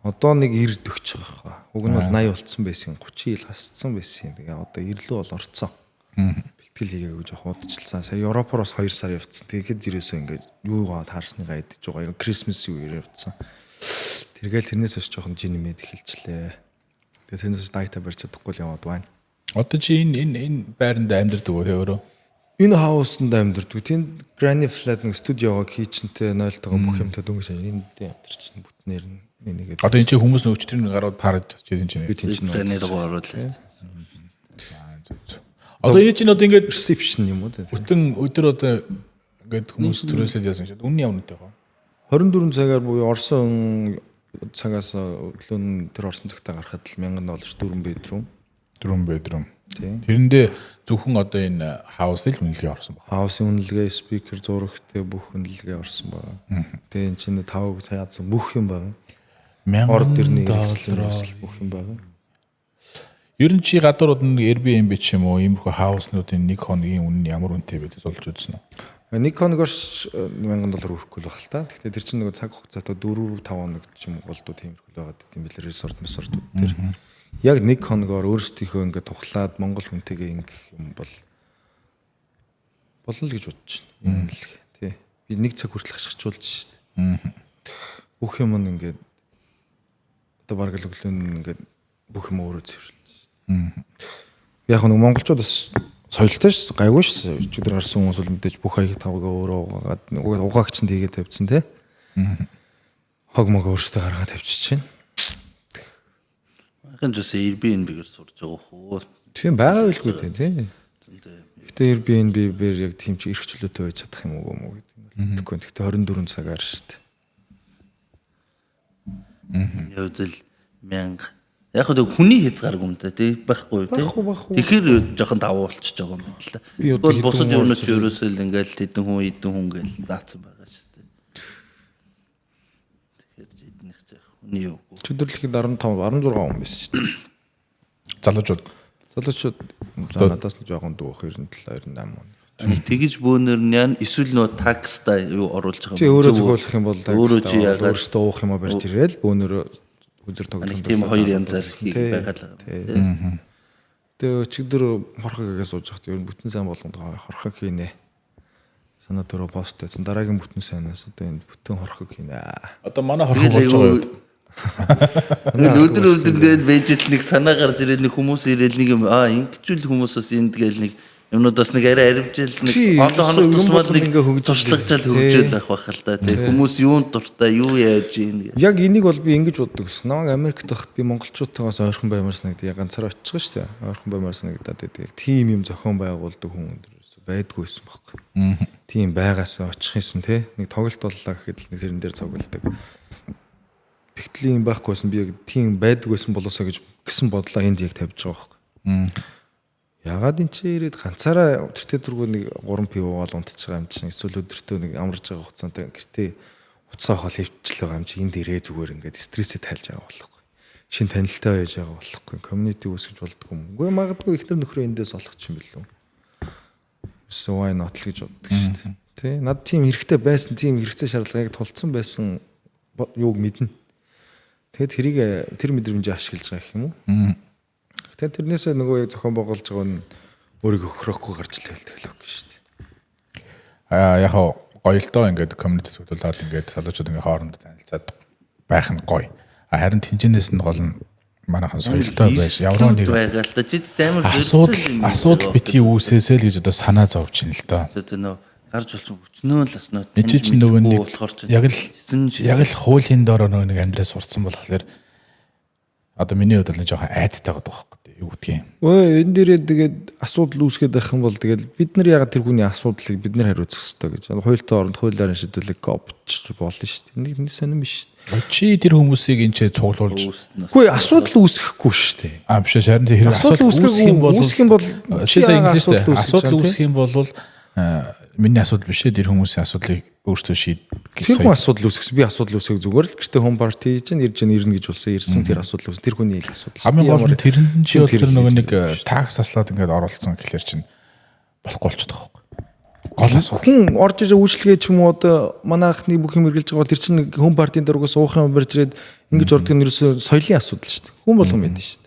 Одоо нэг 90 төгч байгаа. Уг нь бол 80 болцсон байсан. 30 ил хасцсан байсан. Тэгээ одоо 90 бол орцсон. Бэлтгэл хийгээгүй жоох удажлсан. Сая Европоор бас 2 сар явцсан. Тэгээд ирээсээ ингээд юугаа таарсныгаа идэж байгаа. Крисмсийн үеэр явцсан. Тэргээл тэрнээс бас жоохон жин нэмээд эхэлчлээ. Тэгээд тэрнээс дайта барьж чадахгүй л яваад байна. Одоо чи энэ байранд амьдардаг уу өөрөө? Энэ хаусанд амьдардаг. Тэнд Granny Flat нэг студиогоо хийчинтэй 0-тойгоо бүх юмтай дөнгөж энд амьдарч бүтнээр нь нэгээд. Одоо энэ чи хүмүүс нөөч тэрний гарууд парад чийдэн чинь. би тэнд чинь тренерго оруулаад. Одоо энэ чинь одоо ингээд reception юм уу те. бүтэн өдөр одоо ингээд хүмүүс төрөөсөд яасан шүү. Үнэн явнаатай байгаа. 24 цагаар буюу Орсон цагаас өглөө тэр Орсон цагтаа гарахад л $1000 4 bedroom. Тэрэндээ зөвхөн одоо энэ хаус л үнэлгээ орсон байна. Хаусын үнэлгээ, спикер, зурагтай бүх үнэлгээ орсон байна. Тэгээ энэ чинь 5 саяадсан бүх юм байна. Ордерны $1000 бүх юм байна. Ер нь чи гадуурууд нэг Airbnb ч юм уу иймэрхүү хауснуудын нэг хоногийн үнэ нь ямар үнэтэй байдгийг олж үзсэн үү? Нэг хоногоос $1000 өрөхгүй л баг л та. Гэхдээ тэр чинь нэг цаг хугацаатай 4-5 хоног ч юм голдуу тиймэрхүү байгаад дим билээ resort тэр. Яг нэг хоногоор өөрсдийнхөө ингээд тухлаад Монгол хүнтэйгээ ингэх юм бол болно л гэж бодож байна. Юм л тий. Би нэг цаг хүртэл хашгичуулж шээ. Бүх юм нь ингээд одоо бараг л өглөө ингээд бүх юм өөрөө цэвэрлэж. Яг нэг монголчууд бас соёлтой ш гайгүй ш. Өчигдөр гарсан хүмүүс бол мэдээж бүх хаяг тавгаа өөрөө угаагаад угаагч нь тийгээ тавьчихсан тий. Хог мог өөртөө гаргаад тавьчихж байна. Ахын жус Airbnb-гээр сурж байгаа хөө. Тийм байгаа байлгүй тий. Гэтэ Airbnb-ээр яг тийм чи эрхчлөөтэй байж чадах юм уу гэдэг юм. Тэгэхгүй. Гэтэ 24 цагаар шүү дээ. Явдал 1000. Яг хөө хүний хязгааргүй юм да тий байхгүй тий. Тэгэхээр жоохон давуу болчихж байгаа юм байна л да. Бол бусад юмнууд ч ерөөсөө л ингээл хэдэн хүн гээл заасан байгаа шүү дээ. Тэгэхээр эднийх зах хүний юу. Чөдөрлөхэд 15 16 хүн байсан шүү дээ. Залуучууд надаас нь жоохон дүүх 97 98 хүн. Тэгэж бөөнөр нь яа эсвэл нөө такста юу оруулж байгаа юм. Чи өөрөө зөвлөх юм бол өөрөө чи яагаад өөртөө уух юм барьж ирээл бөөнөрөө үзэр тоглоом. Тийм хоёр янзаар хийх байгаад байгаа. Тэгээ өчигдөр хорхогоо сууж хат ер нь бүтэн сайн болгонд хорхог хийнэ. Санаа төрөө пост хийсэн. Дараагийн бүтэн сайнаас одоо энэ бүтэн хорхог хийнэ. Одоо манай хорхог болж байгаа юу? Өдөр өдөрдөө байж л нэг санаа гарч ирээд нэг хүмүүс ирээд нэг юм ингэчүүл хүмүүсээс энд гээл нэг юмнуудаас нэг арай аримжил нэг олон хоног тусмал нэг туршлагажал хөгжөөл байх бах л да. Тэг хүмүүс юунд дуртай, юу яаж ийн. Яг энийг бол би ингэж боддог гэсэн. Намайг Америкт байхад би монголчуудтайгаас ойрхон баймаар санагдав. Яг ганцаараа очихсон шүү дээ. Ойрхон баймаар санагдаад байдаг. Тим юм зохион байгуулдаг хүн байдгүйсэн байхгүй. Тийм байгаасаа очих юмсан те. Нэг тоглолт боллоо гэхэд л нэг тэрэн дээр цугладаг. Тэгтэл юм байхгүйсэн би яг тийм байдгүйсэн болоосоо гэсэн бодлоо энд яг тавьж байгаа байхгүй. Ягаад энэ ч ирээд ганцаараа өдөртөө дөрвөө нэг 3 пив уугаал унтж байгаа юм чинь эсвэл өдөртөө нэг амарж байгаа хугацаанд гэртээ уцаа хоол хөвчлээ байгаа юм чи энд ирээ зүгээр ингээд стрессээ тайлж байгаа болохгүй. Шин танилтай байж байгаа болохгүй. Community үүсгэж болдгоо юм. Үгүй магадгүй ихнэр нөхрөө эндээс олох юм билүү. Why not л гэж боддог шүү дээ. Тэ над тийм хэрэгтэй байсан, тийм хэрэгцээ шаардлагыг тулцсан байсан юуг мэднэ. Тэгээд тэрийг тэр мэдрэмжээ ашиглаж байгаа гэх юм уу? Тэгээд тэрнээсээ нөгөө зохион байгуулж байгаа нь өөрийгөө хөрөхгүй гарч л хэлдэг л шүү дээ. Яг гоё л доо ингээд community зөвлөлд ингээд залуучууд ингээд хоорондоо танилцаад байх нь гоё. Харин тэнцэнээс нь гол нь манайхан соёлтой байж яврын нэр байгаа л да. Жид амар асуудал битгий үүсээсэй л гэж одоо санаа зовж ин л доо. Тэгээд нөө гарч болсон өчнөө л бас нөө чинь нөгөө нэг яг л хуулийн доор нөгөө нэг амьдраа сурцсан болохоор одоо миний хувьд л жоохон айцтай байгаа байхгүй юу гэдгийг. Өө энэ дээрээ тэгээд асуудал үүсгээд байх юм бол тэгээд бид нар ягаад тэр хүний асуудлыг бид нар хариуцах хэрэгтэй гэж. Хуультай оронд хуулиар шийдвэрлэх опч болно шүү дээ. Нэг сонирм биш. Чи тэр хүмүүсийг энэ ч цуглуулж. Үгүй асуудал үүсэхгүй шүү дээ. Биш харин тэр асуудал үүсэх юм бол асуудал үүсэх юм бол миний асуудал биш ээ тэр хүмүүсийн асуудлыг өөртөө шийдэх. Тэр хүн асуудал үүсгэсэн би асуудал үүсгэх зүгээр л гэртээ хом парти чинь ирж ирнэ гэж болсон ирсэн тэр асуудал үүс тэр хүний асуудал. Хамгийн гол нь тэр нь чи болохоор нөгөө нэг такс аслаад ингээд оролцсон гэхэлэр чинь болохгүй болчиход байгаа байхгүй. Гол асуудал. Хүн орж ирээ үйлчлэгээ ч юм уу одоо манайхны бүх юм эргэлж байгаа бол тэр чинь нэг хом партийн дөрвөөс уух юм барьж ирээд ингэж ордог нь ерөөсөө соёлын асуудал шүү дээ. Хүн болгон мэднэ шүү дээ.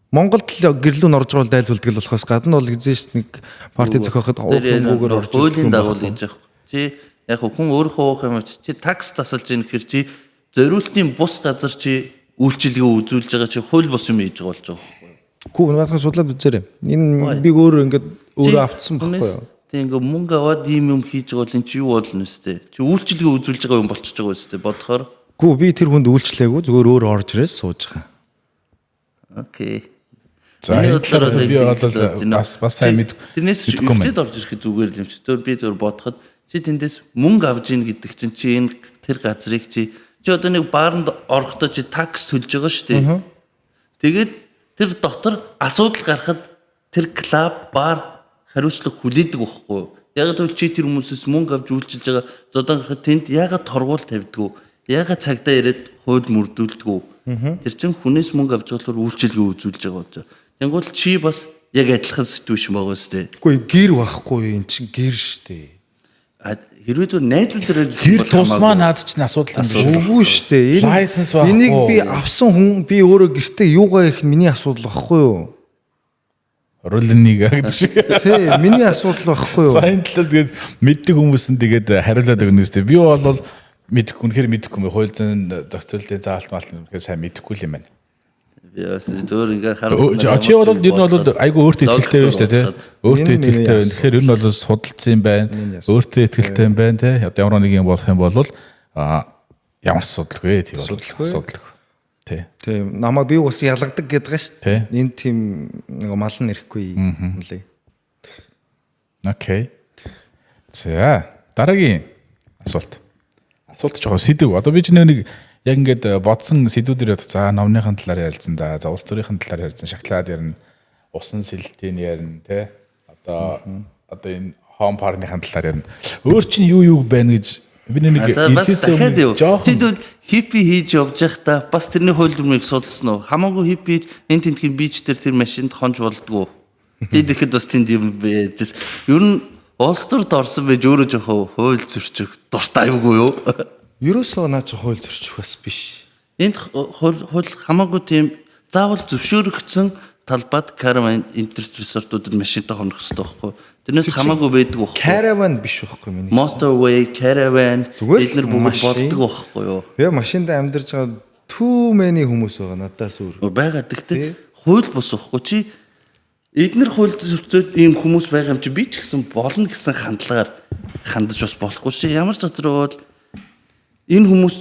Монголд л гэрлүүн орж байгаа дайлуулдаг л болохоос гадна бол гэсэн чинь нэг парти зохиоход хуулийн орж хуулийн дагуул гэж аахгүй. Чи яг хүн өөрөө уух юм чи такс тасалж ийн гэхэр чи зориултын бус газар чи үйлчилгээ үзүүлж байгаа чи хууль бус юм хийж байгаа болж байгаа байхгүй. Гүү надад судлаад үзээрэй. Энэ би өөрөө ингээд өөрөө авцсан байхгүй юу? Тэг ингээд мөнгө аваад ийм юм хийж байгаа бол эн чи юу болно өстэй. Чи үйлчилгээ үзүүлж байгаа юм болчихж байгаа өстэй бодохоор. Гүү би тэр хүнд үйлчлээгүй зүгээр өөр орж ирээс сууж байгаа. Окей. За би бол бас сайн мэд. Тэрнээс ихтэй орж ирэх зүгээр л юм чи. Тэр би зөв бодоход чи тэндээс мөнгө авж ийн гэдэг чинь чи энэ тэр газрыг чи одоо нэг баарнд орохдоо чи такс төлж байгаа шүү дээ. Тэгээд тэр дотор асуудал гарахад тэр клуб бар хариуцлага хүлээдэг байхгүй. Яг л чи тэр хүмүүсээс мөнгө авч үйлчилж байгаа зодон гарахад тэнд ягаад торгуул тавьдгүү? Ягаад цагдаа ирээд хууль мөрдүүлдэггүй? Тэр чин хүнээс мөнгө авч байгаа бол үйлчилгээ үзүүлж байгаа болж байгаа. Тэнгуул чи бас яг адилхан сэтгүүш байгаа шүү дээ. Үгүй гэр байхгүй эн чинь гэр шүү дээ. Хэрвээ зөв найзуудаараа гэр тусмаа наад чинь асуудал юм биш. Үгүй шүү дээ. Энийг би авсан хүн би өөрөө гэртээ юугаа их миний асуудал байхгүй юу? Рулнийг гэдэг шиг. Тий, миний асуудал байхгүй юу? За энэ талаар тэгээд мэддэг хүмүүс нь тэгээд хариулаад өгнө үстэй. Би бол мэдэхгүй үнэхээр мэдэхгүй юм. Хууль зүйн зохицуулалтын заалт маалт үнэхээр сайн мэдэхгүй юм байна. Би бас зөөр ингээ харах. Чи бол ер нь бол айгүй өөртөө ихтэй байна шүү дээ, тий. Өөртөө ихтэй байна. Тэгэхээр ер нь бол судалсан юм байна. Өөртөө ихтэй юм байна, тий. Одоо ямар нэг юм болох юм бол ямар асуудалгүй тий асуудалгүй. Тий. Тий. Намаа би бас ялгадаг гэдэг байгаа шүү дээ. Энд тийм нэг мал нь ирэхгүй юм лээ. Окей. За дараагийн асуулт. Асуулт жоохон сэдв. Одоо би ч нэг яг ингээд бодсон сэдвүүдээр за номныхын талаар ярилцсан да. За улс төрийн талаар ярилцсан, шоколад ярина, усан сэлтийн ярина, тий. Одоо энэ хоум парныхын талаар ярина. Өөр чинь юу байна гэж би нэг хэлсэн жоохон тэд хиппи хийж явж байхдаа бас тэрний хууль дүрмийг судалсан уу? Хамаагүй хиппи энэ тентгийн бич дээр тэр машинд хонж болдгоо. Тэд ихэд бас тэнд юм бэ. Ер нь улс төрд орсон байж өөрөө жоохон хууль зөрчих дуртай аюугүй юу? Ерөөсөө наач хууль зөрчих бас биш. Энд хууль хамаагүй тийм заавал зөвшөөрөгдсөн талбайд караван интернет ресортуудад машинтай хонох хэрэгтэй байхгүй. Тэрнээс хамаагүй байдаг байхгүй. Караван биш байхгүй миний. Motorway, караван эдгээр бүгд болдог байхгүй юу? Тэгээ машинд амьдарч байгаа too many хүмүүс байгаа надаас өөр. Байгаа. Гэхдээ хууль бус واخгүй чи эдгээр хууль зөрчөөд ийм хүмүүс байгаа юм чи би ч гэсэн болно гэсэн хандлагаар хандаж бас болохгүй шээ. Ямар ч газар бол энэ хүмүүс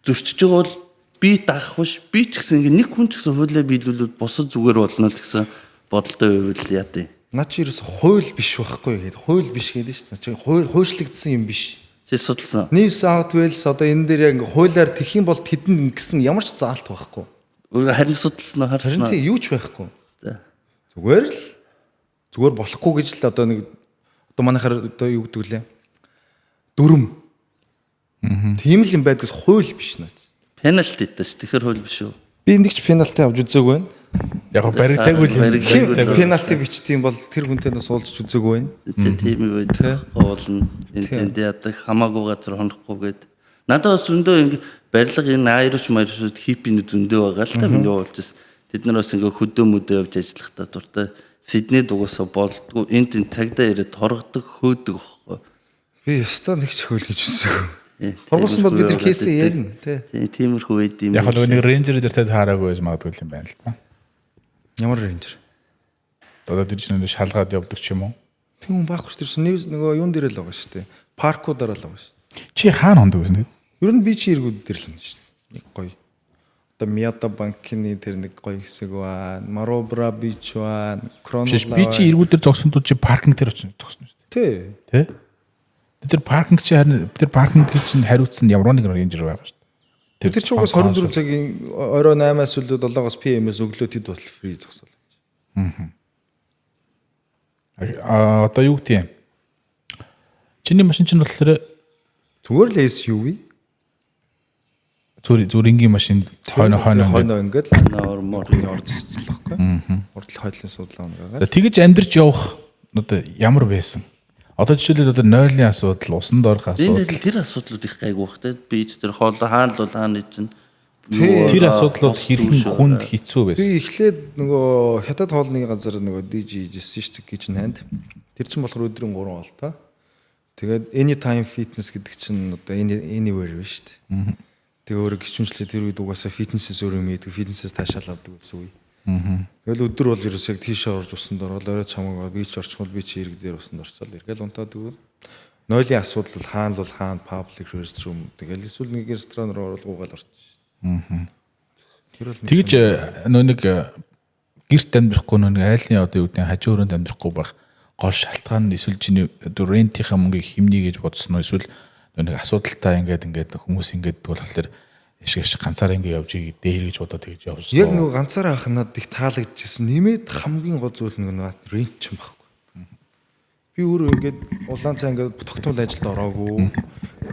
зөрчиж байгаа бол би дагах биш. Би ч гэсэн нэг хүн ч гэсэн хуулиа биелүүлээд босод зүгээр болно л гэсэн бодолтой байвал яа тий. Наа чи ерөөсө хууль биш байхгүй гэдэг. Хууль биш гэдэг шүү дээ. Чи хуульчлагдсан юм биш. Чи судалсан. New South Wales одоо энэ дээр яг хуулиар тэх юм бол тэдэнд ингэсэн ямар ч заалт байхгүй. Харин судалсан уу Харин харсан. тийм юу ч байхгүй. За. Зүгээр болохгүй гэж л одоо нэг одоо манайхаар одоо юу гэдэг лээ. Дүрм. Тийм л юм байдгаас хууль биш наач. Пенальти дэс тэгэхээр хууль биш үү? Би нэг ч пенальти авч үзээгүй байна. Яг баригдаагүй л юм. Пенальти бичтiin бол тэр хүнтэй нас уулзч үзээгүй байна. Тийм үү уулна. Энд яадаг хамаагүй газар хонохгүй гээд. Надад бас зөндөө ингэ барилга энэ Irish Irish хиппийн зөндөө байгаа л та миний уулзсан. Тэд нар бас ингээ хөдөө мөдөө явж ажиллахдаа дуртай Сидней дугасаа болдгоо энд цагдаа ирээд торгодог хөөдөг байхгүй. Би өстой нэг ч хөөл гэж үзээгүй. Торгосон бол бид нар кейсээ ярина тий. Тиймэрхүү байд юм. Яг нэг рейнжер дээр тэд хаараагүй байж магадгүй юм байна л та. Ямар рейнжер? Одоо тэр чинь шалгаад явдаг ч юм уу? Тийм байхгүй шүү дээ. Нөгөө юун дээр л байгаа шүү дээ. Паркуудаар л байгаа шүү. Чи хаана хондог байсан тэгээд? Ер нь би чи эргүүд дээр л юм шүү дээ. Нэг гоё. Одоо Мята банкны тэр нэг гоё хэсэг байна. Маробра бич байна. Чи би чи эргүүд дээр зогсонд чи паркинг дээр очиж зогсно шүү дээ. Тэ? Тэр паркинг чи харин тэр паркинг чинь хариуцсан ямар нэг рейнжер байгаа шүү дээ. Тэр чинь угаас 24 цагийн орой 8-аас үлдээд 7-оос PM-с өглөө тэд бол фри зогсоол. Одоо юу гэх юм? Чиний машин чинь болохоор зүгээр л SUV. Зүрингийн машин хойно ингээд нормалны орцсон байхгүй. Урдл хойдлын судлаа унагаа. Тэгэж амьдрч явах одоо ямар байсан? Одоо жишээлбэл одоо нойлын асуудал, усанд орох асуудал. Энэ тэр асуудлууд их гайгүй бах те. Би ч тэр хоол хаана л хаана чинь тэр асуудлууд хэрхэн хүнд хэцүү байсан. Би эхлээд нөгөө хятад хоолны газар нөгөө DJ хийжсэн шүү дээ гэж нанд. Тэр чинь болохоор өдрийн 3 бол та. Тэгээд anytime fitness гэдэг чинь одоо anywhere биш шүү дээ. Тэгээ өөрөө гिचүнчлээ тэр үед угаасаа фитнесээс өөрөө мэддэг, фитнесээс таашаал авдаг гэсэн үг. Тэгэл өдөр бол ерөөсөө яг тийш орж усанд ороод орой чамаагаа би ч орчихвол би чи ирэг дээр усанд орчвол эргэл унтаад өгвөл нойлын асуудал бол хаана public restroom тэгэл эсвэл нэг ресторан руу оруулгуугаал орчих. Тэгж нэг гэрт амьдрахгүй нэг айлын одоо юу гэдэг хажуу өрөөнд амьдрахгүй байх гол шалтгаан нь эсвэл чиний рентийнхаа мөнгийг химнэ гэж бодсон уу эсвэл нэг асуудалтай ингээд хүмүүс ингээд болохоор иш ганцаараа ингэ явж дээр гэж бодоод тэгж явсан. Яг нөгөө ганцаараа авах надад их таалагдчихсэн. Нэмээд хамгийн гол зүйл нөгөө рент ч юм байхгүй. Би өөрөө ингээд улаан цай ингээд тогтмол ажилд ороогүй.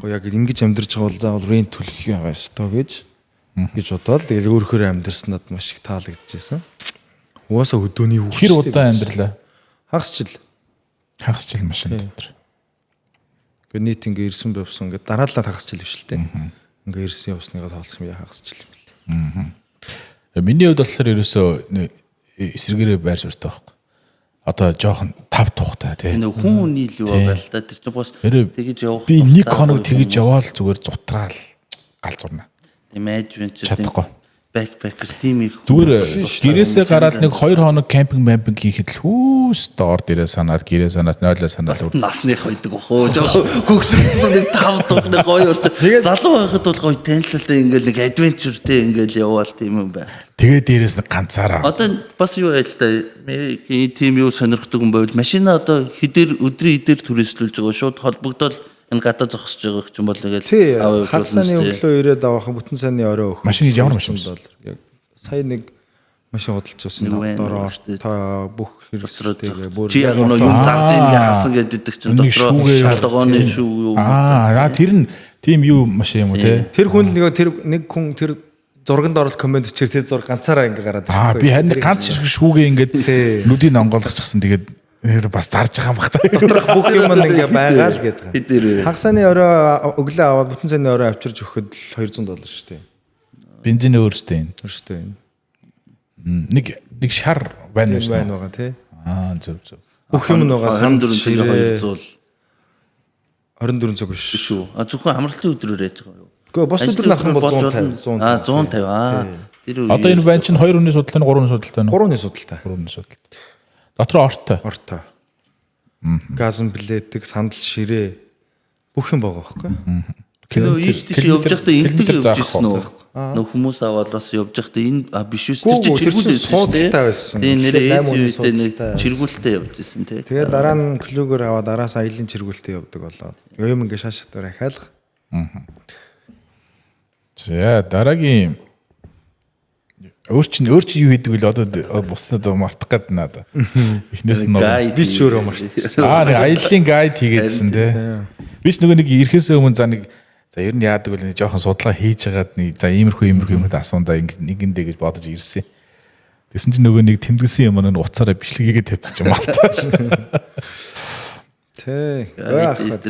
Яг ингэж амьдарч байгаа бол заавал рент төлөх юм байгаа ёстой гэж бодоод тэгээд өөрөөр амьдарснаад маш их таалагдчихсан. Угаасаа өдөөний хүүхд. Хэр удаан амьдралаа? Хагасчил машин дотор. Гэхдээ нийт ингэ ирсэн байвсан ингээд дараалал хагасчил биш л дээ. Ингээ ирсэн явсныгаа тоолсон яа хагасч л юм бэл. Миний хувьд болохоор ерөөсөө эсрэгээрээ байр суурьтай байхгүй. Одоо жоохон тав тухтай тий. Нэг хүн хүний л байгаа л да. Тэр чинь бас тэгэж явах. Би нэг хоног тэгэж яваал зүгээр зутраал галзуурна. Imagine ч чадахгүй. Backpackers team их зүгээр гэрээсээ гараад нэг 2 хоног кемпинг хийхэд л хүүс доор дээрээ санаад гэрээ санаад нойлоо санаад насных байдаг охоо жоохон хөгсөлдсөн нэг 5 дугаар нэг гоё урт залуу байхад бол гоё танилцалтай ингээл нэг адвенчертэй ингээл яваал тийм юм байна. Тэгээ дээрээс нэг ганцаараа одоо бас юу айл та тийм юу сонирхдаг юм байвал машина одоо өдрийн хідээр түрээслүүлж байгаа шууд холбогдоод энэ гадаа зогсож байгаа ч юм бол тэгээд хагасны өглөө ирээд авах бүтэн сайнны орой өгөх. Машин ямар машин бол яг сая нэг машин худалдаж авсан доороо та бүх хэрэгсэлтэйгээ бүр чи яг нь юм зарж ийн яасан гэдэг чинь дотроо шалгооны шүү юу тэр нь тийм юу машин юм уу те тэр хүн нэг хүн тэр зурганд орол комент чир тэр зураг ганцаараа ингээ гараад байгаа. Би харин ганц ширхэг шүүгээ ингээд нүдийг онгойлгочихсан тэгээд бас зарж байгаа юм бах та. Доторх бүх юм ингээ байгаа л гэдэг. Хагасны орой өглөө аваад бүтэн сайнны орой авчирч өгөхөд $200 шүү дээ. Бензин өөрөөсөө энэ. Өөрөөсөө энэ. Нэг шар байна байгаа тий. Зөв. Бүх юм нөгөө 24 цаг 200 24 цаг биш шүү. Зөвхөн амралтын өдрөөр яаж байгаа юу? Гэхдээ бос өдөр нах юм бол 150. 150. Тэр одоо энэ байн чинь 2 хүний судалтай нь 3 хүний судалтай нь 3 хүний судалтай. 3 хүний судалтай. Дотроо ортой. Ортой. Газан билетик, сандал ширээ бүх юм байгаа байхгүй. Кино ийш тийш явж байхдаа эндэг километр явж заах ирсэн үү? Нөх хүмүүс аваад бас явж байхдаа энэ биш үү? Тэр чинь чиргүүлсэн суудалтай байсан. Тийм нэрээ Тэгэхээр 8 үедээ нэг суудалтай. чиргүүлтэй явж ирсэн тий. Тэгээ дараа нь клюгөр аваад араас аялын чиргүүлтэй явдаг болоод юм ингээ шааш хатаар ахаалга. За дараагийн өөр чинь юу хийдэг вэ? Одоо бусдад мартах гээд надаа. Эхнээс нь Би ч өөрөө марцсан. нэг аяллаа гайд хийгээдсэн тий. Би ч нөгөө нэг ирэхээс өмнө за ер нь яадаг вэ? Жохон судалгаа хийж хагаад за иймэрхүү юмд асуундаа нэгэндээ гэж бодож ирсэн. Тэгсэн чинь нөгөө нэг тэмдэглэсэн юм нэг уцаараа бичлэгээгээ тавьчих юм мартаа. Тэр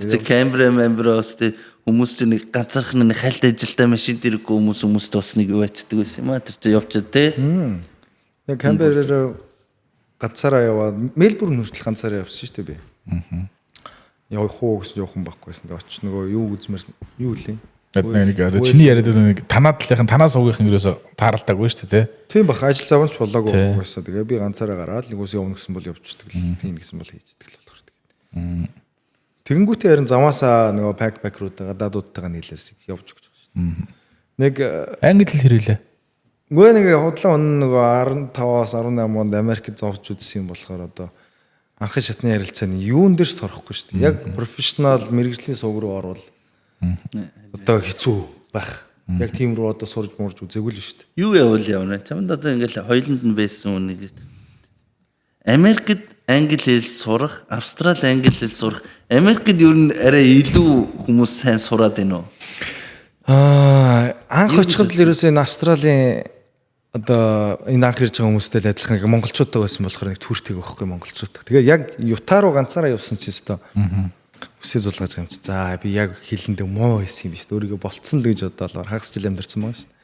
чи камера мемброос тий хүмүүс чинь нэг ганцаархан нэг хальт ажилтай машин дэрэггүй хүмүүст бас нэг юу ачдаг байсан юм а тэр чи явчихад тий. Яг камераар ганцаараа яваад Мельбурн хүртэл ганцаараа явсан шүү дээ би. Явах уу гэсэн жоохон баггүйсэн. Тэгээ очиж нөгөө юу үзмэр юу лээ. Нэг чиний яриад нэг танаа суугийнхан ерөөсө тааралтаагүй шүү дээ тий. Тийм бах ажил завч болоогүй байсан. Тэгээ би ганцаараа гараад нэг ус явна гэсэн бол явчихдаг л. Тийм гэсэн бол хийждэг л болохоор тэгээд. Тэгэнгүүтээ харин замаасаа нөгөө пак руудаа гадаадуудтайгаа нийлээс явж өгч байгаа шүү дээ. Нэг англи хэл хэрэглээ. Нөгөө нэг худлаа өнө нөгөө 15-аас 18 онд Америкт зовж үзсэн юм болохоор одоо анхны шатны ярилцааны юун дээрс торохгүй шүү дээ. Яг профешнл мэрэгжлийн сувг руу орвол одоо хэцүү байх. Яг тийм рүү одоо сурж мурж үзээгүй л шүү дээ. Юу явал явна. Чамд одоо ингээл хоёуланд нь байсан үнийг Америкт англи хэл сурах, Австрали англи хэл сурах. Америкт ер нь арай илүү хүмүүс сайн сураад байна уу? Анх очиход л ерөөсөө энэ Австралийн одоо энэ анх ирж байгаа хүмүүстэй л адилхан нэг монголчуудтай байсан болохоор нэг түүртэйг байхгүй монголчууд. Тэгээ яг Юта руу ганцаараа явсан ч өстой. Үсээ зулгаж юм чи. За би яг хилэндээ муу байсан юм биш. Өөрийгөө болцсон л гэж бодлоо хагас жил амьдэрсэн байгаа шүү дээ.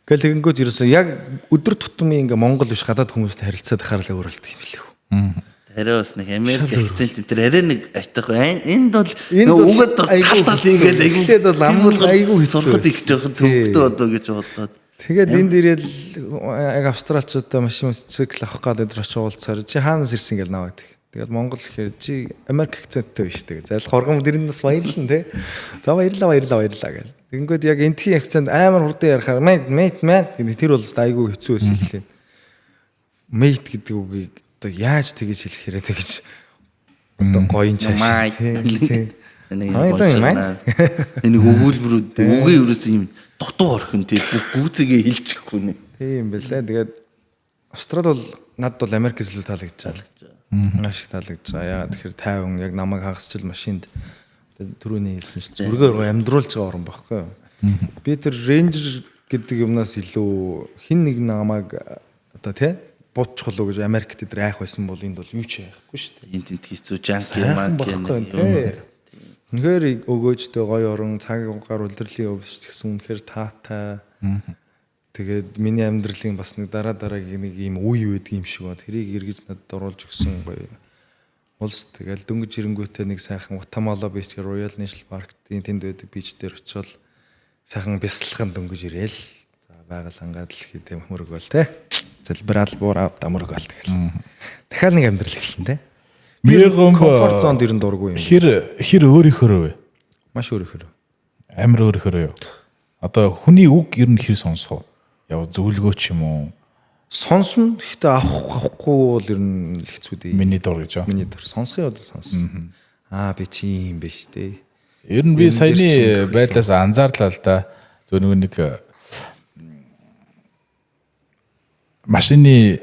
Гэхдээ тэгэнгүүт ерөөсөө яг өдөр тутмын ингээ монгол биш гадаад хүмүүстэй харилцаад ахаар л өөрөлдөг юм билээ. Арай бас нэг Америк акцент энэ арай нэг айтах. Энд бол үгээд татаад ингээд эхлээд бол айгүй сурахад их жоохон төвөгтэй одоо гэж бодоод. Тэгээд энд ирээл яг австралчуудаа машин цикл авах гэдэг очиж уулзаар чи хаанаас ирсэн гэж наваад. Тэгээд Монгол гэхээр чи Америк акценттэй биш тэгээд зайл хоргом дэрнээс баярлан тий. За баярлаа гэл. Тэгэнгүүт яг энтхийн акцент амар хурдан ярихаар mate гэдэг тэр бол айгүй хэцүү байсан хэлээ. Mate гэдэг үгийг одоо яаж тэгэж хэлэхээрээ тэгэж одоо гоён чааш. Энийг өгүүлбэрүүд үгээ ерөөс юм дутуу орхин тий гүүцэгээ хэлчихгүй нэ. Тийм байлаа. Тэгээд Австрал бол надад бол Америк илүү таалагдчихаа. Маш их таалагдчихаа. Яагаад тэгэхээр тайван яг намайг хагасчил машинд түрүүний хэлсэн чинь зүргээр амьдруулж байгаа орн байхгүй юу. Би тэр рейнжер гэдэг юмнаас илүү хин нэг намайг одоо тий буудчих болов гэж Америкт дээр айх байсан бол энд бол юу ч яахгүй шүү дээ. Энд хийцүү жанк юм гэх. Үнэхээр өгөөжтэй гоё орон цаг агаар улирлын өвсч гэсэн үнэхээр таатай. Тэгээд миний амьдралын бас нэг дараагийн нэг ийм үе байдаг юм шиг байна. Тэрийг эргэж надад оруулж өгсөн гоё. Улс тэгэл дөнгөж ирэнгүүтээ нэг сайхан Guatemala Beach Royal National Park-ийн тэнд байдаг бич дээр очивол сайхан бясалган дөнгөж ирээл. За байгаль хангаад л хийдэ мөргөөл те. Залбирал буура дамөргөөл тэгэл. Дахиад нэг амьдрал эхэлнэ те. Комфорт зонд ирэн дургүй юм. Хэр өөрийнхөө вэ? Маш өөрийнхөө. Амар өөрийнхөө юу? Одоо хүний үг ер нь хэр сонсох вэ? Яв зөвлөгөө ч юм уу? Сонсно. Гэхдээ авахгүй бол ер нь хэцүү дээ. Миний дур гэж аа. Миний дур сонсхий бол сонсон. Би чи юм биш дээ. Ер нь би саяны байдлаас анзаарлаа л да. Зөв нэг машины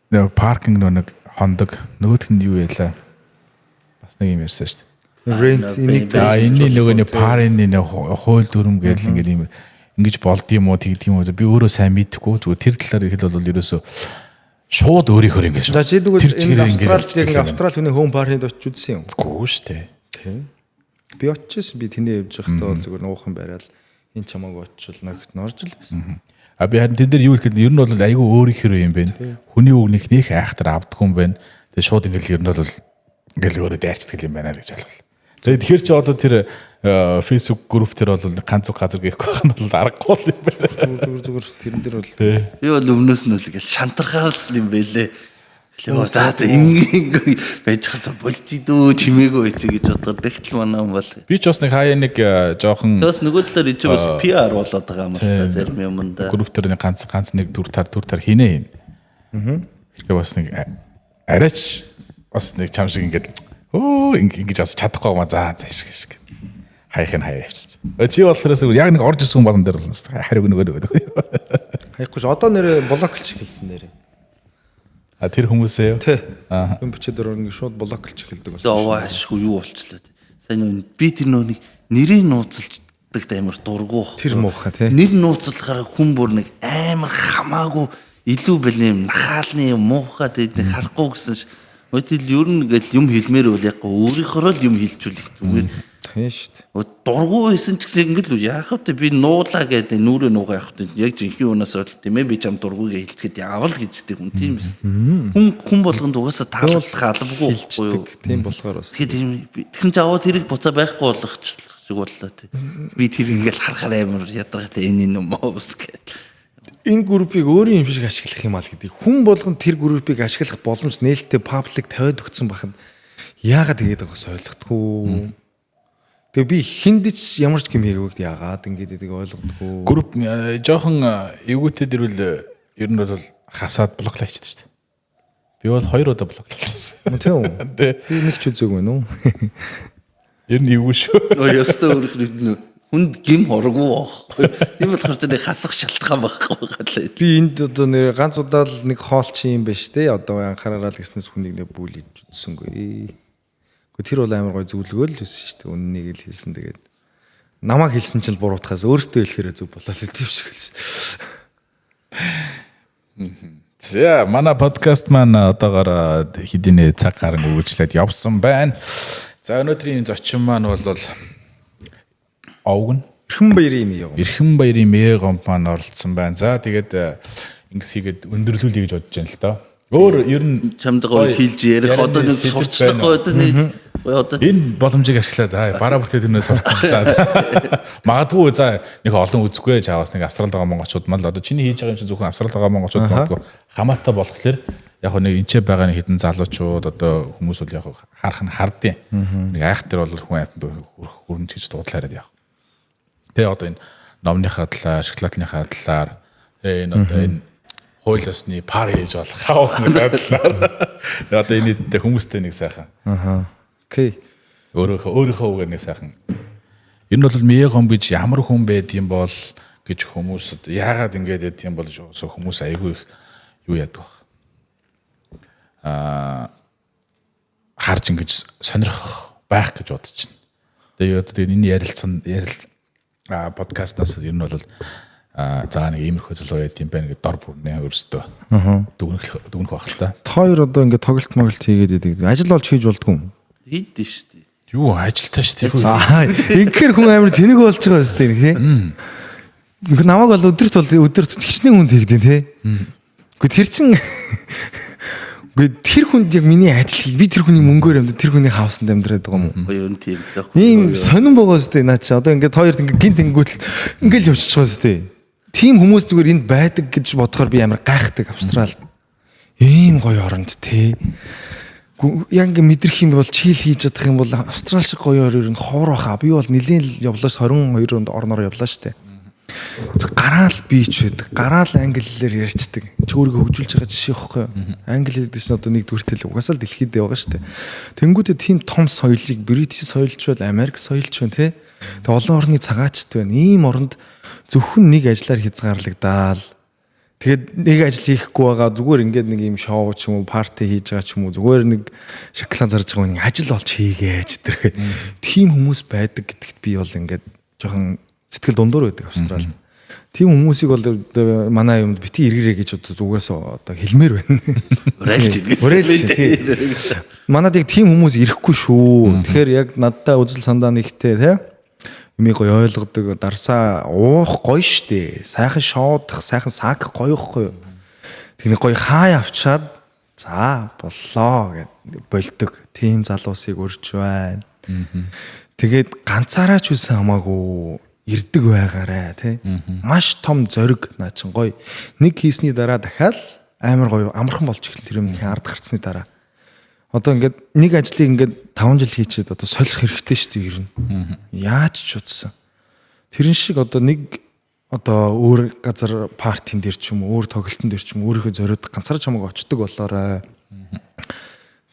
паркинг нэг хондог нөгөөх нь юу яалаа? Бас нэг юм ярьсан шүү дээ. Rent энийг нөгөө нэг парны хууль дүрм гэл ингээд ингэж болдгийм уу тэгдэм үү би өөрөө сайн мэдэхгүй зүгээр тэр талаар их л бол ерөөсөө шууд өөрийнхөө ингэж. За чи тэгвэл Австрал хүний хоум паркинд очиж үзсэн юм. Үгүй шүү дээ. Тийм. Би очижсэн би тэнд явж байхдаа бол зүгээр нуухан барайл энэ чамааг очил ногт норж л байсан. Би харин тэн дээр юу гэхэд ер нь бол айгүй өөрийнхөө юм байна. Хүний үгнийх нэх айхтар авдаггүй юм байна. Тэгээ шууд ингээл ер нь бол ингээл өөрөө дайрцдаг юм байна гэж ойлгол. Тэгэхээр чи одоо тэр Facebook групп тэр бол ганц зүг газар гээхгүй байх нь бол аргагүй юм байна. Зүгээр тэрэн дээр бол би бол өмнөөс нь л ингээл шантархаалсан юм байлээ. За ингээ байж хар болж идүү чимээгүй байж гэж бодоход тэгтэл манай хүн бол. Би ч бас нэг хаяа нэг жоохон Тэс нөгөө талаар ичээ бас PR болоод байгаа юм байна зарим юмда. групп дээр нэг ганц нэг төр тар хийнэ юм. Тэгэхээр бас нэг арайч бас нэг чам шиг ингээд ингэж бас чадахгүй юм за шиг хайх нь хаяа явчих. Чи болохоос яг нэг орж ирсэн болон дээр болно. Хариу нөгөө. Хайхгүй ш одоо нэрээ блоклж эхэлсэн нэрээ. А тэр хүмүүсээ Тий. Юм бичээд өрөнгө шууд блоклж эхэлдэг болсон. Оваашгүй юу болчлоо. Сайн би тэр нэг нэрийг нууцлдаг амар дургу. Тэр муухай тий. Нэр нууцлахаар хүн бүр нэг амар хамаагүй илүү бэлэм нахаалны муухай тэд нэг харахгүй гэсэн ш. Өтөл ер нь ингээл юм хэлмээр үл яг өөрийнхөө л юм хэлжүүлэх зүгээр. Тийм шүү дээ. Дургу байсан ч гэсэн ингээл яах вэ би нуулаа гэдэг нүрээ нуугаа явах тийм яг жинхэнэ унаас бол тийм ээ би чам дургуг хэлчихэд яавал гэжтэй хүн тийм ээ. Хүн болгонд угаасаа тааллах албагүй байхгүй юу. Тийм болохоор бас. Тэгэхээр жаваа тэрийг буцаа байхгүй болгочих шиг боллоо тийм. Би тэр ингээл харахаар амар ядаргатай энэ юм уу гэдэг. Энэ группийг өөрийн юм шиг ашиглах юм аа л гэдэг. Хүн болгон тэр группийг ашиглах боломж нээлттэй паблик тавиад өгсөн бахад яагаад тэгээд байгаас ойлгохгүй. Тэгээ би хиндэж ямар ч юм хийгээгүй яагаад ингэж эдэг ойлгодгүй. групп жоохон эвгүүтэй дэрвэл ер нь бол хасаад блоклаа хийчихсэн шүү дээ. Би бол 2 удаа блоклуулсан. Тийм үү? Би нэг ч үзээгүй нүү. Ер нь эвгүй шүү. Ястаа өөрөөр хүнд гим хоргүй байхгүй. Тийм болохоор ч нэг хасах шалтгаан байхгүй байгаа. Би энд одоо нэр ганц удаа л нэг хоолч юм биш те. Одоо анхаарал гэснээс хүнийг нэг бүлийж үзсэнгүй. Тэр бол амар гой зөвлөгөө л байсан шүү дээ. Үннийг л хэлсэн тэгээд. Намайг хэлсэн чинь буруутахаас өөртөө хэлэхээр зүг болоо л тийм шиг л шүү дээ. За манай подкаст маань одоогоор хэдийнэ цаг гарan үргэлжлээд явсан байна. За өнөөдрийн зочин маань бол Овгон Эрхэн баярын юм яа. Эрхэн баярын мэ компани оролцсон байна. За тэгээд ингэсийгээд өндөрлүүлье гэж бодож байна л доо. Өөр ер нь чамд гоё хэлж ярих одоо нэг сурчлахгүй одоо нэг одоо энэ боломжийг ашиглаад бараа бүтээ тэрнээс сурталчлаа. Магадгүй за нэг олон үзэхгүй чаавас нэг австрал байгаа монголчууд мал одоо чиний хийж байгаа юм чинь зөвхөн австрал байгаа монголчууд магадгүй хамаатай болохоор яг нэг энчээ байгаа нэг хитэн залуучууд одоо хүмүүс бол яг харах нь хардیں۔ Нэг айх дээр бол хүн хөрөмж гэж дуудлаараад явах. Тэгээ одоо энэ номныхаа талаар, шоколадныхаа талаар энэ одоо энэ хууль ёсны пар хийж болох хаосны талаар одоо энэ хүмүүстэй нэг сайхан. Окей. Өөрийнхөө үгээр нэг сайхан. Энэ бол мегом гэж ямар хүн байд юм бол гэж хүмүүс яагаад ингэж яд юм бол хүмүүс айгүй их юу яадаг вэ? Харж ингэж сонирхох байх гэж бодож байна. Тэгээд энэ подкастнаас ер нь бол за нэг иймэрхүү зүйл байд юм байна гэдэг дор бүрнээ өөрсдөө дүгнэх байх л та. Та хоёр одоо ингээд тоглолт моголт хийгээд идэг. Ажил олж хийж болдгүй юм. хийдэж штэ. Юу ажилтаа шүү дээ. Инхээр хүн амар тэнэг болж байгаа юм тийм. Нэг намайг бол өдөрт хичнээн хүнд хийгдэн тий. Гэхдээ тэр чин тэр хүнд яг миний ажил би тэр хүний мөнгөөр амьд тэр хүний хаусанд амьдраад байгаа юм. Гоё юм тийм дээ. Ийм сонирн байгаа зү наа чи одоо ингээд хоёрт ингээд гинт ингүүтэл ингээд явчихж байгаа зү. Тим хүмүүс зүгээр энд байдаг гэж бодохоор би амар гайхдаг Австралид. Ийм гоё оронд тий. Яг ингээд мэдрэх юм бол чийл хийж чадах юм бол Австрал шиг гоё ороор нь ховор баха. Би бол нэлийн явлаас 22 онд орноор явлаа штэ. Гараал бийч байдаг. Гараал англиэр ярьцдаг. Чи өөрийгөө хөгжүүлж байгаа жишээ ихгүй. Англи хэлдээс одоо нэг дүртэл угаасаа л дэлхийд байгаа шүү дээ. Тэнгүүдээ тийм том соёлыг Бритиш соёлч байл, Америк соёлч байна те. Тэг олон орны цагаачд байна. Ийм оронд зөвхөн нэг ажиллаар хязгаарлагдаал. Тэгээд нэг ажил хийхгүй байгаа зүгээр ингээд нэг ийм шоу ч юм уу, парти хийж байгаа ч юм уу, зүгээр нэг шоколад зарж байгаа нэг ажил олж хийгээч тэрхээ. Тийм хүмүүс байдаг гэдэгт би бол ингээд жоохон сэтгэл дундуур байдаг Австралид. Тийм хүмүүсийг бол манай юмд бити эргэрээ гэж одоо зүгээс одоо хэлмээр байна. Урайлж. Манад яг тийм хүмүүс ирэхгүй шүү. Тэгэхээр яг надтай үзэл сандаа нэгтэй тий. Юмыг гоё ойлгодог, дарсаа уух гоё штэ. Сайхан шоудах, сайхан саак гоё ихгүй юу. Тэнийг гоё хаа явчаад за боллоо гэд болдог. Тийм залуусыг өрж байна. Тэгээд ганцаараа ч үсэн хамаагүй ирдэг байгаарэ тий. Маш том зориг наа чин гоё. Нэг хийсний дараа дахиад амар гоё амархан болж эхэлнэ тэр юм ард гарцны дараа. Одоо ингээд нэг ажлыг ингээд 5 жил хийчихэд одоо солих хэрэгтэй шүү дээ ер нь. Яаж ч удсан. Тэрэн шиг одоо нэг одоо өөр газар партийн дээр ч юм уу өөр тоглолтын дээр ч юм өөрийнхөө зориуд ганцаараа чамайг очдог болоорой.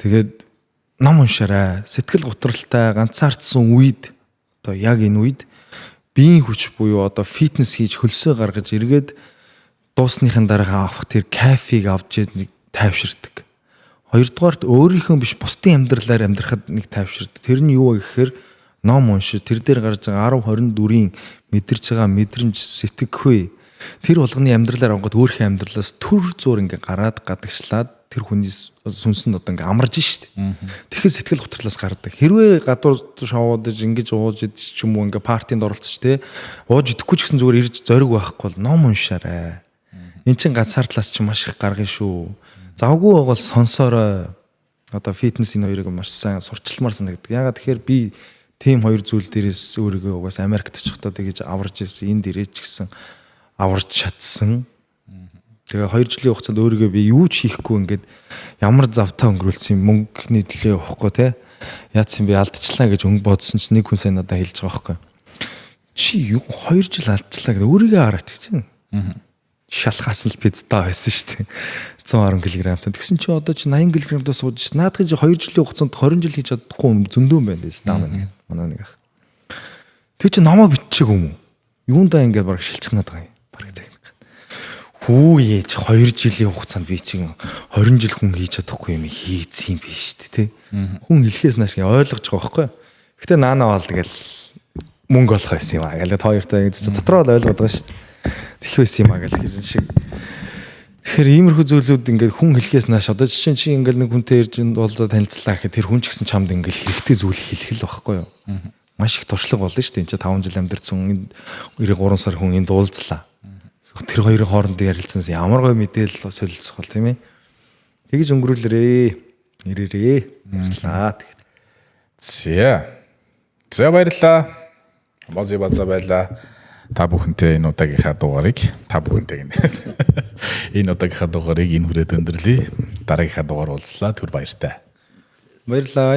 Тэгээд ном уншаарай. Сэтгэл готролтой ганцаардсан үед одоо яг энэ үед биеийн хүч буюу одоо фитнес хийж хөлсөө гаргаж эргээд дуусныхын дараа авах тэр кайфыг авч нэг тайвширдаг. Хоёрдугаарт өөрийнхөө биш бусдын амьдралаар амьдрахад нэг тайвширдаг. Тэр нь юу вэ гэхээр ном уншиж тэр дээр гарч байгаа 10-24-ийн мэдэрч байгаа мэдрэмж сэтгэхүй тэр болгоны амьдралаар аваад өөрийнхөө амьдралаас төр зур ингээ гараад гадагшлаад тэр хүний сүнсэнд одоо ингээ амарж штт. Тэгэхээр сэтгэл готрлоос гардаг. Хэрвээ гадуур шоудаж ингэж ууж идэж ч юм уу ингээ партинд оролцож те ууж идэхгүй ч гэсэн зүгээр ирж зориг байхгүй бол ном уншаарай. Энд чин ганцаар талаас чи маш их гаргана шүү. Завгүй байгал сонсорой. Одоо фитнес энэ хоёрыг маш сайн сурчилмаар санагддаг. Ягаад тэгэхээр би тийм хоёр зүйл дээрээс өөрийгөө угаас Америкт очихдоо тэгэж аварж ирсэн, энд ирээд ч гэсэн аварж чадсан. Тэгээ 2 жилийн хугацаанд өөрийгөө би юу ч хийхгүй ингээд ямар завтаа өнгөрүүлсэн мөнгөний төлөө явахгүй те. Яадсан би алдчихлаа гэж өнгө бодсон чинь нэг хүн сайн надад хэлж байгаа байхгүй. Чи юу 2 жил алдчихлаа гэдэг өөрийгөө хараач гэж байна. Шалхаас нь л пиццаа байсан шүү дээ. 110 кг-тай. Тэгсэн чи одоо чи 80 кг-тай сууж наадах чи 2 жилийн хугацаанд 20 жил хийж чадахгүй зөндөө байна дээ. Стам нэг. Манай нэг ах. Тэг чи намаа битчихээг юм уу? Юундаа ингээд бараг шилчхнаад байгаа юм. Бараг загнах. Хүү ээж 2 жилийн хугацаанд би чинь 20 жил хүн хийж чадахгүй юм хийцсэн юм биш үү те. Хүн хэлхээс нааш ойлгож байгаа байхгүй. Гэтэ наанаа бол тэгэл мөнгө болох байсан юм аа. Гэлээ хоёртой ингэж дотроо л ойлгоод байгаа шүү дээ. Тэх байсан юм аа гэл хэрэн шиг. Тэгэхээр иймэрхүү зүйлүүд ингээд хүн хэлхээс нааш одоо жишээ чи ингээд нэг хүнтэй ирж уулзаад танилцлаа гэхэд тэр хүн ч гэсэн чамд ингээд хэрэгтэй зүйл хэлэх л байхгүй юу. Маш их туршлага болно шүү дээ. Энд чи 5 жил амьдэрсэн энд 3 сар хүн энд уулзлаа. Тэр хоёрын хоорондын ярилцсанаас ямар гой мэдээлэл солилцох бол тийм ээ. Тэгж өнгөрүүлээрээ. Ирээрээ. Баярлаа. За баярлаа. Мози база байлаа. Та бүхэнтэй энэ удаагийнхаа дугаарыг энэ удаагийнхаа дугаарыг энэ хүрээд өндөрлөе. Дараагийнхаа дугаар уулзлаа. Түр баяртай. Баярлаа.